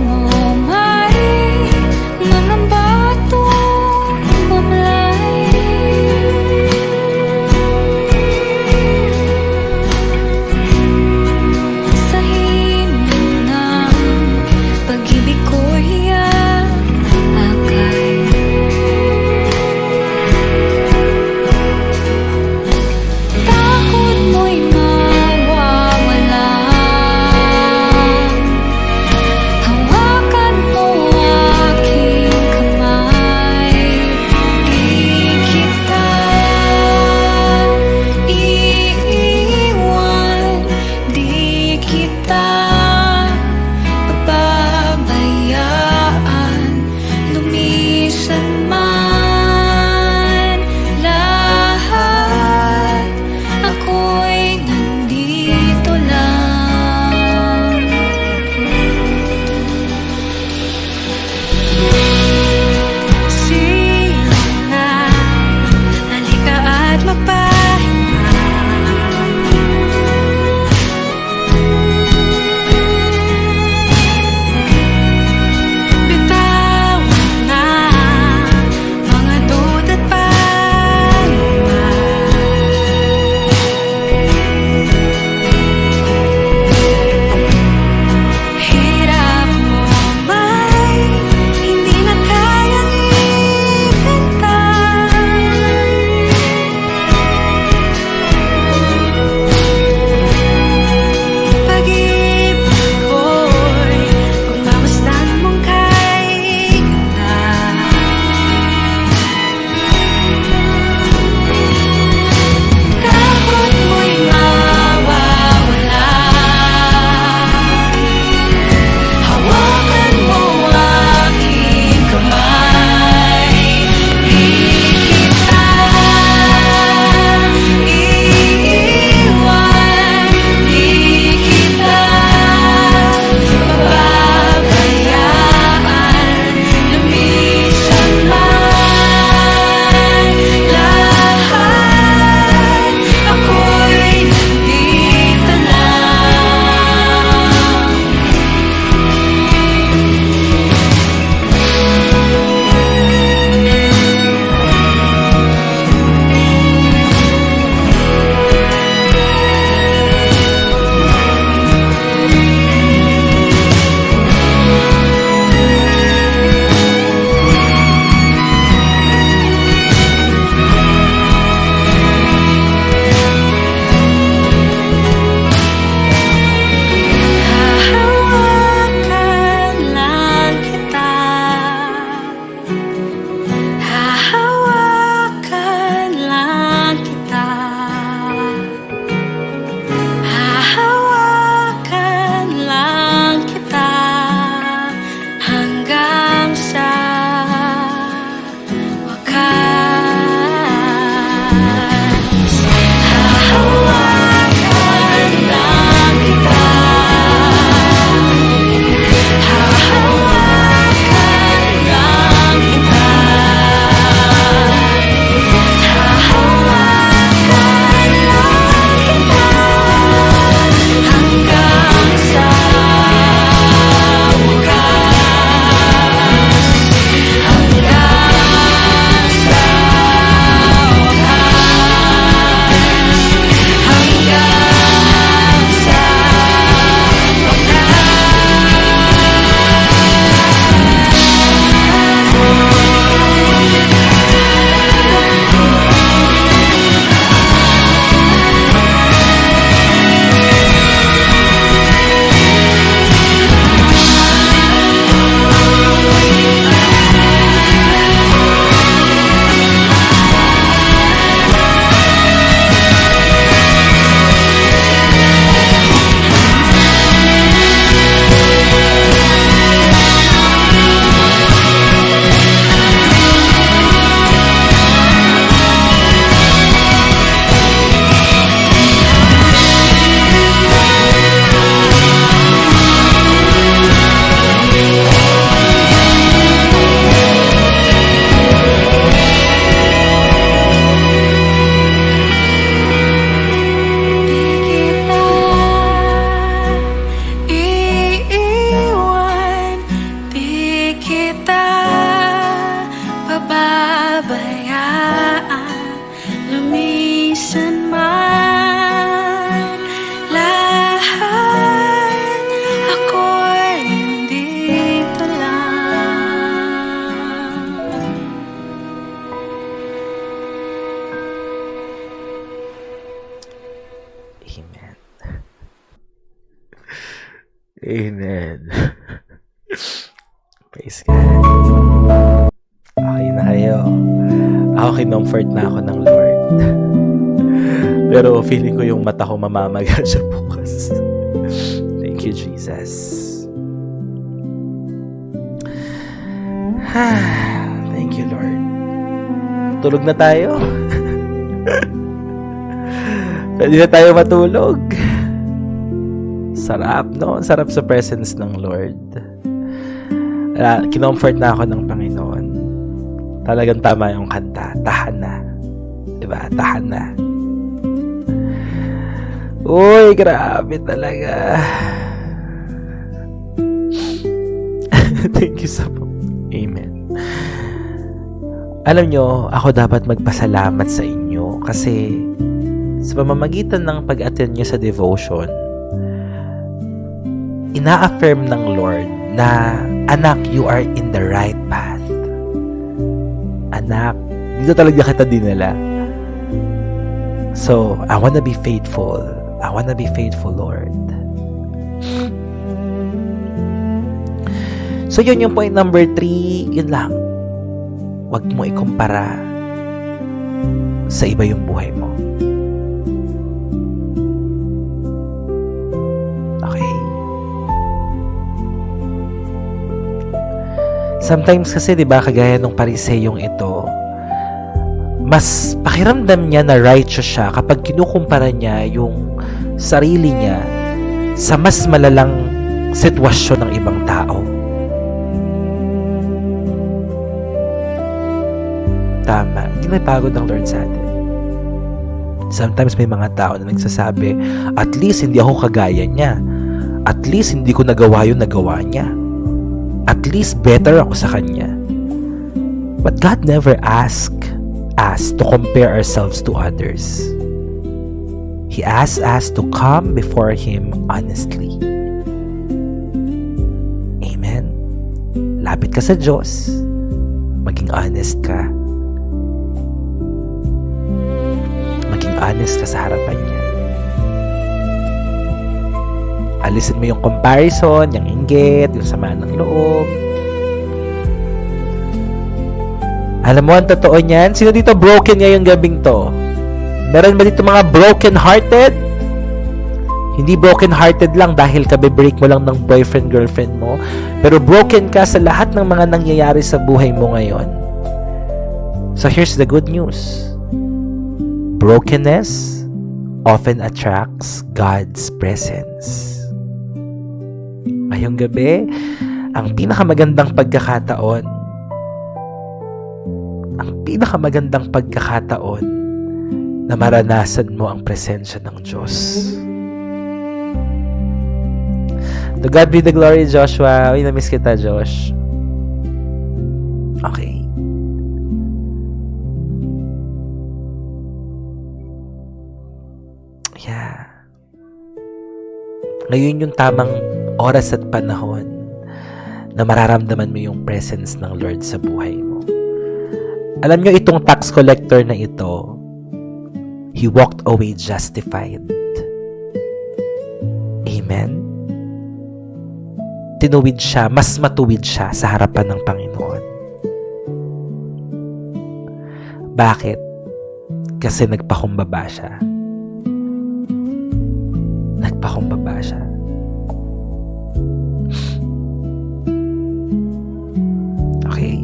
Amen. Praise God. Okay na kayo. Ako kinomfort na ako ng Lord. Pero feeling ko yung mata ko mamamaga siya bukas. Thank you, Jesus. Thank you, Lord. Tulog na tayo. Pwede na tayo matulog. Sarap, no? Sarap sa presence ng Lord. Kinomfort na ako ng Panginoon. Talagang tama yung kanta. Tahan na. Diba? Tahan na. Uy, grabe talaga. Thank you so much. Amen. Alam nyo, ako dapat magpasalamat sa inyo kasi sa pamamagitan ng pag-attend nyo sa devotion, ina-affirm ng Lord na, anak, you are in the right path. Anak, dito talaga kita dinala. So, I wanna be faithful. I wanna be faithful, Lord. So, yun yung point number 3. Yun lang. Huwag mo ikumpara sa iba yung buhay mo. Okay? Sometimes kasi, di ba, kagaya nung Pariseyong ito, mas pakiramdam niya na righteous siya kapag kinukumpara niya yung sarili niya sa mas malalang sitwasyon ng ibang tao. Tama. Hindi may pagod ng Lord sa atin. Sometimes may mga tao na nagsasabi, at least hindi ako kagaya niya. At least hindi ko nagawa yung nagawa niya. At least better ako sa kanya. But God never asked us to compare ourselves to others. He asks us to come before Him honestly. Amen. Lapit ka sa Diyos. Maging honest ka. Maging honest ka sa harapan niya. Alisin mo yung comparison, yung inggit, yung sama ng loob. Alam mo, ang totoo niyan, sino dito broken ngayong gabing to? Meron ba dito mga broken-hearted? Hindi broken-hearted lang dahil kabe-break mo lang ng boyfriend, girlfriend mo. Pero broken ka sa lahat ng mga nangyayari sa buhay mo ngayon. So here's the good news. Brokenness often attracts God's presence. Ngayong gabi, ang pinakamagandang pagkakataon na maranasan mo ang presensya ng Diyos. To God be the glory, Joshua. Uy, na-miss kita, Josh. Okay. Yeah. Ngayon yung tamang oras at panahon na mararamdaman mo yung presence ng Lord sa buhay mo. Alam nyo, itong tax collector na ito, he walked away justified. Amen? Tinuwid siya, mas matuwid siya sa harapan ng Panginoon. Bakit? Kasi nagpakumbaba siya. Nagpakumbaba siya. Okay?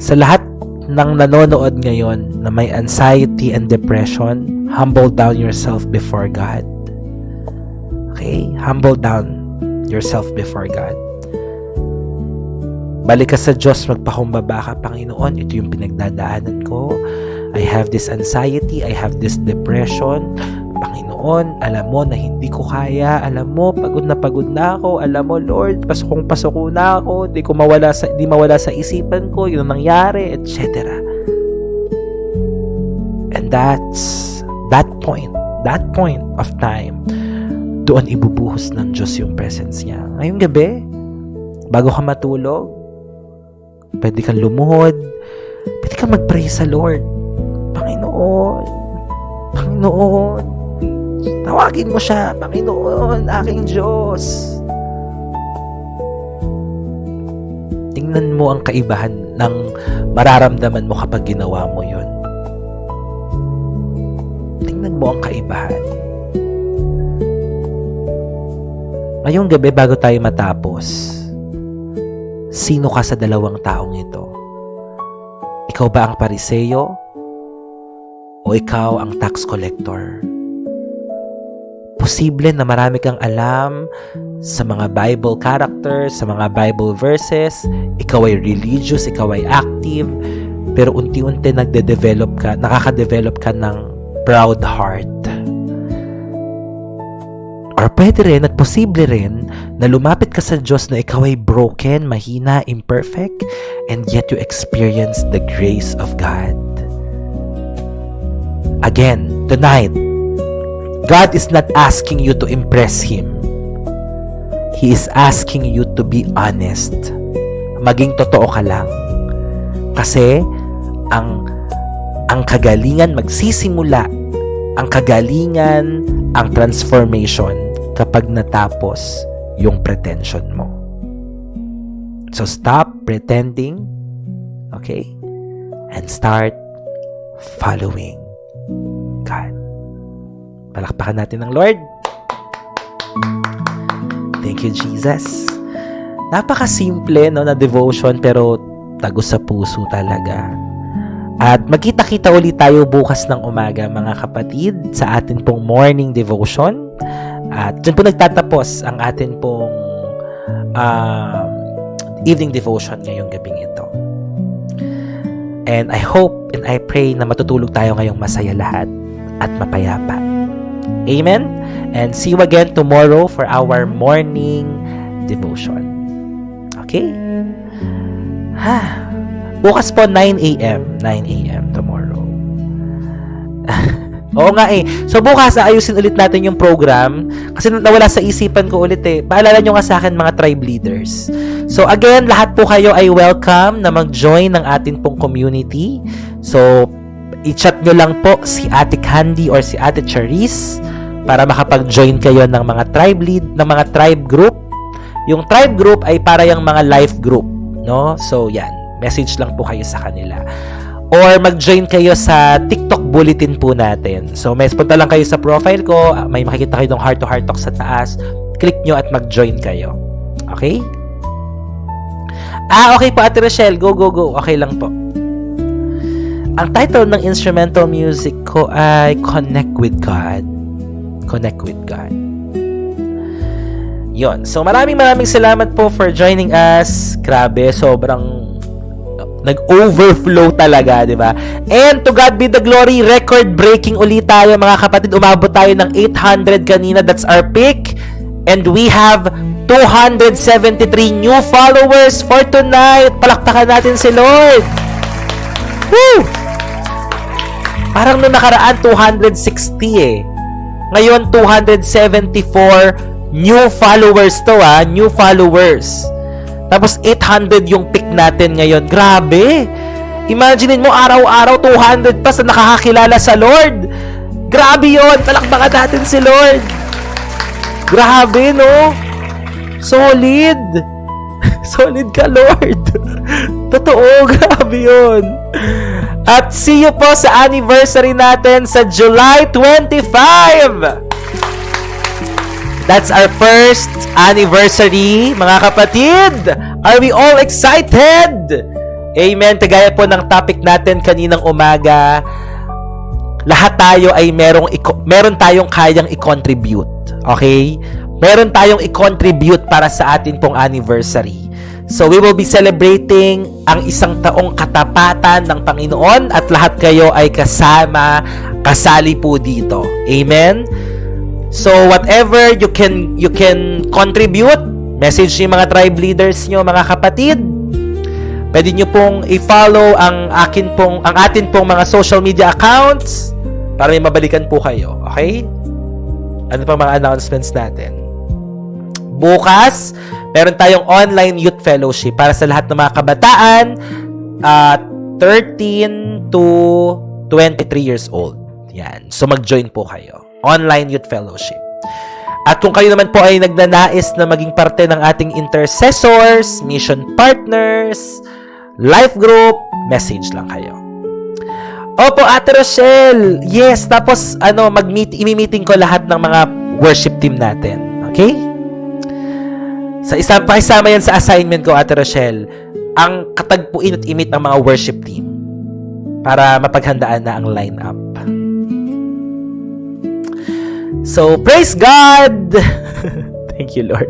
Sa lahat ng nanonood ngayon na may anxiety and depression, humble down yourself before God. Okay? Humble down yourself before God. Balik ka sa Diyos, magpakumbaba ka, Panginoon, ito yung pinagdadaanan ko. I have this anxiety, I have this depression. Panginoon, alam mo na hindi ko kaya, alam mo, pagod na ako, alam mo, Lord, pasok na ako, di mawala sa isipan ko, yun ang nangyari, etc. And that point of time, doon ibubuhos ng Diyos yung presence niya. Ngayong gabi, bago ka matulog, pwede kang lumuhod, pwede kang mag-pray sa Lord. Panginoon, Tawagin mo siya, Panginoon, aking Diyos. Tingnan mo ang kaibahan ng mararamdaman mo kapag ginawa mo yun. Tingnan mo ang kaibahan. Ngayong gabi, bago tayo matapos, sino ka sa dalawang taong ito? Ikaw ba ang Pariseo? O ikaw ang tax collector? Posible na marami kang alam sa mga Bible characters, sa mga Bible verses. Ikaw ay religious, ikaw ay active, pero unti-unti nakaka-develop ka ng proud heart. Or pwede rin at posible rin na lumapit ka sa Diyos na ikaw ay broken, mahina, imperfect, and yet you experience the grace of God. Again, tonight, God is not asking you to impress Him. He is asking you to be honest. Maging totoo ka lang. Kasi, ang kagalingan magsisimula, ang kagalingan, ang transformation kapag natapos yung pretension mo. So, stop pretending, okay? And start following God. Palakpakan natin ng Lord. Thank you, Jesus. Napaka-simple, no, na devotion, pero tagos sa puso talaga. At magkita-kita ulit tayo bukas ng umaga, mga kapatid, sa atin pong morning devotion. At dyan po nagtatapos ang atin pong evening devotion ngayong gabing ito. And I hope and I pray na matutulog tayo ngayong masaya lahat at mapayapa. Amen? And see you again tomorrow for our morning devotion. Okay? Bukas po 9 a.m. 9 a.m. tomorrow. Oo nga eh. So bukas ayusin ulit natin yung program kasi nawala sa isipan ko ulit eh. Paalala nyo nga sa akin mga tribe leaders. So again, lahat po kayo ay welcome na mag-join ng atin pong community. So i-chat nyo lang po si Ate Candy or si Ate Charisse para makapag-join kayo ng mga tribe lead, ng mga tribe group. Yung tribe group ay para yung mga life group, no? So yan, message lang po kayo sa kanila. Or mag-join kayo sa TikTok bulletin po natin. So may punta lang kayo sa profile ko, may makikita kayo ng heart-to-heart talk sa taas. Click nyo at mag-join kayo. Okay? Okay po, Ate Rochelle. Go, go, go. Okay lang po. Ang title ng instrumental music ko ay Connect with God. Connect with God. Yon. So maraming salamat po for joining us. Grabe, sobrang nag-overflow talaga, di ba? And to God be the glory, record-breaking ulit tayo, mga kapatid. Umabot tayo ng 800 kanina. That's our peak. And we have 273 new followers for tonight. Palakpakan natin si Lord. Woo! Parang nung nakaraan, 260 eh. Ngayon, 274 new followers to new followers. Tapos 800 yung pick natin ngayon. Grabe! Imagine mo, araw-araw 200 pa sa nakakakilala sa Lord. Grabe yun! Palakpakan natin si Lord. Grabe, no? Solid! Solid ka, Lord. Totoo, grabe yun. At see you po sa anniversary natin sa July 25! That's our first anniversary, mga kapatid. Are we all excited? Amen. Kagaya po ng topic natin kaninang umaga, lahat tayo ay meron tayong kayang i-contribute. Okay? Meron tayong i-contribute para sa atin pong anniversary. So we will be celebrating ang isang taong katapatan ng Panginoon at lahat kayo ay kasali po dito. Amen. So whatever you can contribute, message niyo mga tribe leaders niyo, mga kapatid. Pwede niyo pong i-follow ang atin pong mga social media accounts para may mabalikan po kayo. Okay? Ano pa mga announcements natin? Bukas, meron tayong online youth fellowship para sa lahat ng mga kabataan 13 to 23 years old. Yan. So mag-join po kayo. online youth fellowship. At kung kayo naman po ay nagnanais na maging parte ng ating intercessors, mission partners, life group, message lang kayo. Opo, Ate Rochelle. Yes, tapos imi-meeting ko lahat ng mga worship team natin. Okay? Pakisama yan sa assignment ko, Ate Rochelle. Ang katagpuin at imit ng mga worship team para mapaghandaan na ang lineup. So, praise God! Thank you, Lord.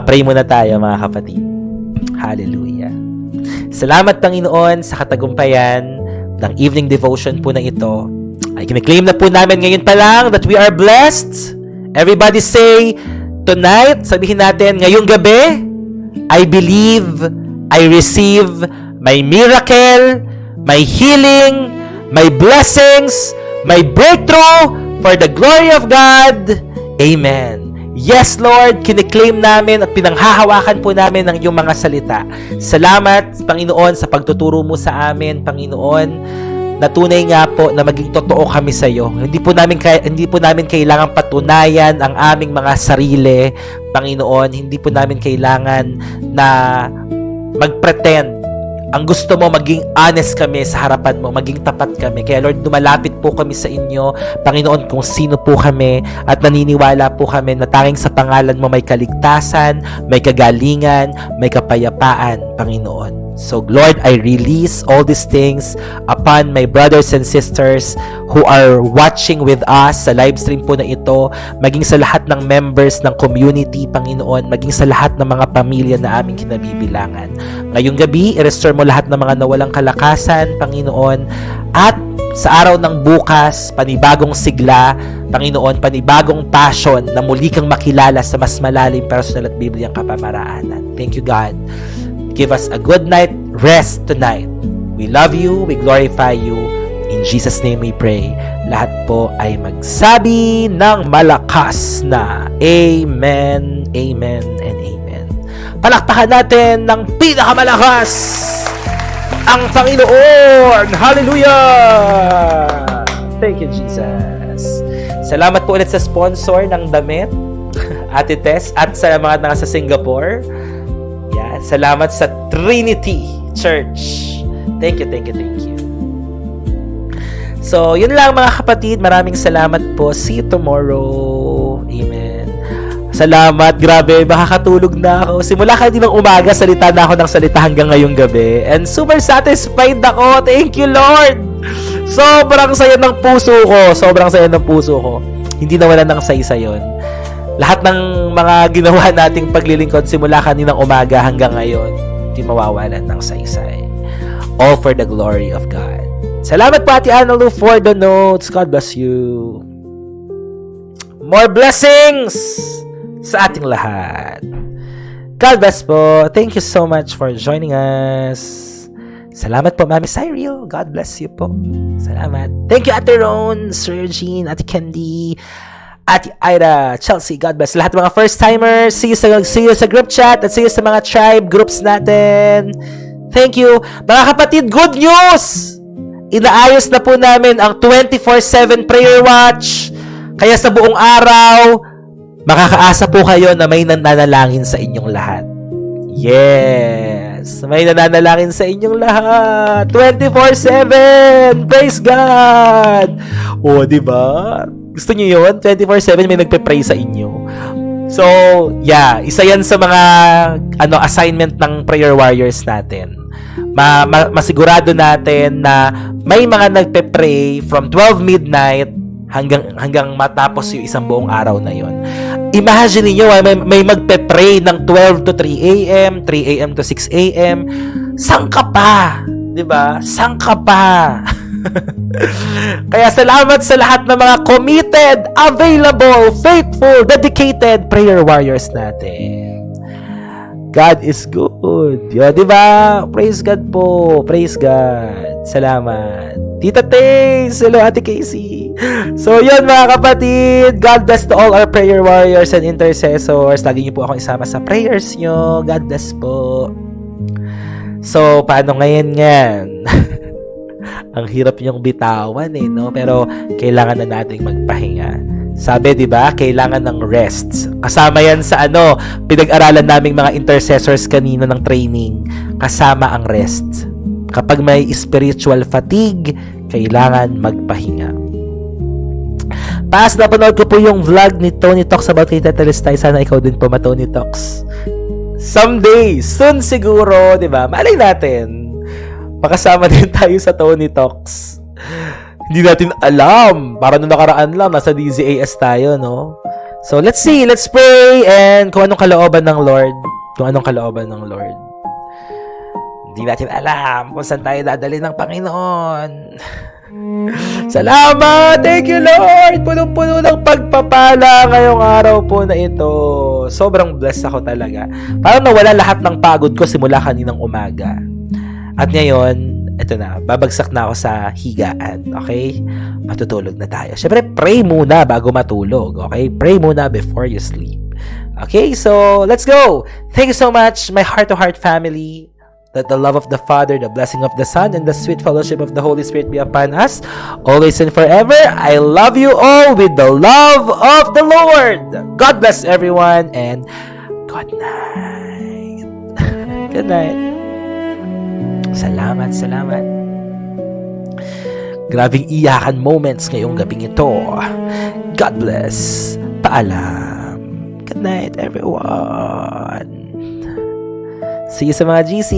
Pray muna tayo, mga kapatid. Hallelujah. Salamat, Panginoon, sa katagumpayan ng evening devotion po na ito. Ay kiniklaim na po namin ngayon pa lang that we are blessed. Everybody say, tonight, sabihin natin, ngayong gabi, I believe, I receive my miracle, my healing, my blessings, my breakthrough, for the glory of God. Amen. Yes, Lord, kiniklaim namin at pinanghahawakan po namin ng iyong mga salita. Salamat, Panginoon, sa pagtuturo mo sa amin, Panginoon. Natunay nga po na maging totoo kami sa iyo. Hindi po namin kailangan patunayan ang aming mga sarili, Panginoon. Hindi po namin kailangan na mag-pretend. Ang gusto mo, maging honest kami sa harapan mo, maging tapat kami. Kaya Lord, dumalapit po kami sa inyo, Panginoon, kung sino po kami, at naniniwala po kami na tanging sa pangalan mo may kaligtasan, may kagalingan, may kapayapaan, Panginoon. So Lord, I release all these things upon my brothers and sisters who are watching with us sa live stream po na ito, maging sa lahat ng members ng community, Panginoon, maging sa lahat ng mga pamilya na aming kinabibilangan. Ngayong gabi, i-restore mo lahat ng mga nawalang kalakasan, Panginoon, at sa araw ng bukas, panibagong sigla, Panginoon, panibagong passion na muli kang makilala sa mas malalim, personal at bibliyang kapamaraanan. Thank you, God. Give us a good night rest tonight. We love you, we glorify you. In Jesus' name we pray. Lahat po ay magsabi ng malakas na Amen, Amen, and Amen. Palakpakan natin ng pinakamalakas ang Panginoon. Hallelujah! Thank you, Jesus. Salamat po ulit sa sponsor ng damit, Ate Tess, at sa mga nasa Singapore. Yeah, salamat sa Trinity Church. Thank you, thank you, thank you. So, yun lang mga kapatid. Maraming salamat po. See you tomorrow. Amen. Salamat. Grabe, makakatulog na ako. Simula kanina ng umaga, salita na ako ng salita hanggang ngayong gabi. And super satisfied ako. Thank you, Lord. Sobrang saya ng puso ko. Sobrang saya ng puso ko. Hindi nawalan ng saysay yun. Lahat ng mga ginawa nating paglilingkod simula kaninang umaga hanggang ngayon, hindi mawawalan ng saysay. All for the glory of God. Salamat po, Ate Annalou, for the notes. God bless you. More blessings sa ating lahat. God bless po. Thank you so much for joining us. Salamat po, Mami Cyril. God bless you po. Salamat. Thank you, Ate Ron, Sir Jean, Ate Candy, Ate Ida, Chelsea, God bless. Lahat ng mga first-timers, see you sa group chat at see you sa mga tribe groups natin. Thank you. Mga kapatid, good news! Inaayos na po namin ang 24/7 prayer watch. Kaya sa buong araw, makakaasa po kayo na may nananalangin sa inyong lahat. Yes! May nananalangin sa inyong lahat. 24/7! Praise God! O, diba? Gusto niyo yun? 24/7 may nagpe-pray sa inyo. So, yeah, isa yan sa mga assignment ng prayer warriors natin. Masigurado natin na may mga nagpe-pray from 12 midnight hanggang matapos yung isang buong araw na yon. Imagine niyo may magpe-pray ng 12 to 3 a.m., 3 a.m. to 6 a.m. Saan ka pa? 'Di ba? Saan ka pa? Kaya salamat sa lahat ng mga committed, available, faithful, dedicated prayer warriors natin. God is good. Yo, di ba? Praise God po. Praise God. Salamat. Tita Tays. Hello, Ate Casey. So, yun mga kapatid. God bless to all our prayer warriors and intercessors. Lagi niyo po akong isama sa prayers nyo. God bless po. So, paano ngayon yan? Ang hirap niyong bitawan no? Pero kailangan na nating magpahinga. Sabi, di ba? Kailangan ng rest. Kasama yan sa pinag-aralan naming mga intercessors kanina ng training. Kasama ang rest. Kapag may spiritual fatigue, kailangan magpahinga. Napanood ko po yung vlog ni Tony Talks about kay Tita Listay. Sana ikaw din po Tony Talks. Someday, soon siguro, di ba? Malay natin. Makasama din tayo sa Tony Talks. Hindi natin alam. Para nung nakaraan lang, nasa DZAS tayo, no? So, let's see. Let's pray. And kung anong kalooban ng Lord. Hindi natin alam kung saan tayo dadali ng Panginoon. Salamat! Thank you, Lord! Puno-puno ng pagpapala ngayong araw po na ito. Sobrang blessed ako talaga. Parang nawala lahat ng pagod ko simula kaninang umaga. At ngayon, ito na, babagsak na ako sa higaan. Okay? Matutulog na tayo. Siyempre, pray muna bago matulog. Okay? Pray muna before you sleep. Okay? So, let's go! Thank you so much, my heart-to-heart family. Let the love of the Father, the blessing of the Son, and the sweet fellowship of the Holy Spirit be upon us, always and forever. I love you all with the love of the Lord. God bless everyone, and good night. Good night. Salamat. Grabing iyakan moments ngayong gabing ito. God bless. Paalam. Good night, everyone. See you sa mga GC.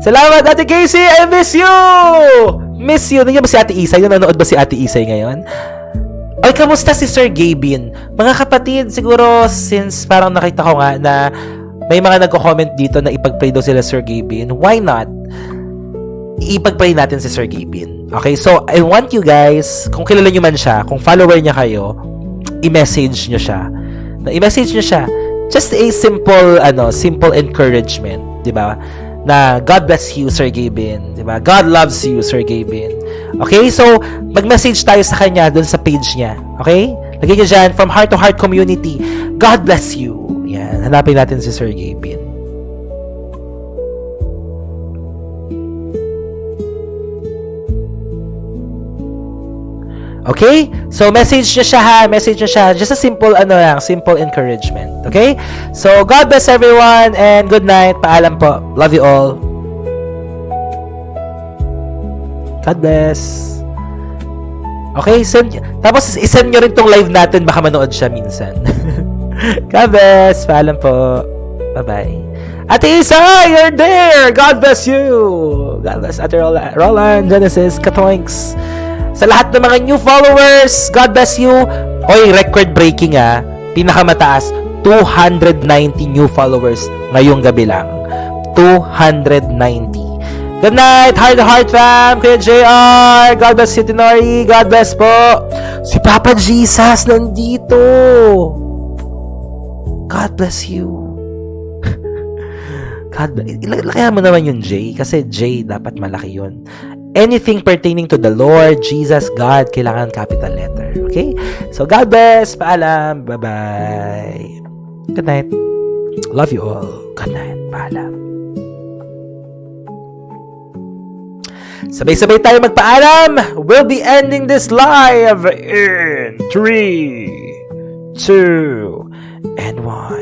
Salamat, Ate Casey! I miss you! Nandiyan ba si Ate Isay? Nanonood ba si Ate Isay ngayon? Ay, kamusta si Sir Gabin? Mga kapatid, siguro since parang nakita ko nga na may mga nagko-comment dito na ipag-pray daw sila Sir Gabin. Why not? Ipag-pray natin si Sir Gabin. Okay, so I want you guys, kung kilala nyo man siya, kung follower niya kayo, i-message nyo siya. Just a simple encouragement, 'di ba? Na God bless you, Sir Gabin, 'di ba? God loves you, Sir Gabin. Okay? So, mag-message tayo sa kanya doon sa page niya. Okay? Lagay niyo diyan, from heart to heart community. God bless you. Yan, hanapin natin si Sir Gabin. Okay? So, message niya siya. Just a simple encouragement. Okay? So, God bless everyone and good night. Paalam po. Love you all. God bless. Okay? Tapos, isend nyo rin tong live natin. Baka manood siya minsan. God bless. Paalam po. Bye-bye. Ate Isa, you're there. God bless you. God bless Ate Roland, Genesis, Katoinks. Sa lahat ng mga new followers, God bless you. Oy, record breaking pinakamataas, 290 new followers ngayong gabi lang. 290. Good night, heart to heart fam, Kuya JR. God bless you, Tinori. God bless po. Si Papa Jesus nandito. God bless you. God bless. Ilagay mo naman yung J, kasi J dapat malaki yun. Anything pertaining to the Lord, Jesus, God, kailangan capital letter. Okay? So, God bless. Paalam. Bye-bye. Good night. Love you all. Good night. Paalam. Sabay-sabay tayo magpaalam. We'll be ending this live in 3, 2, and 1.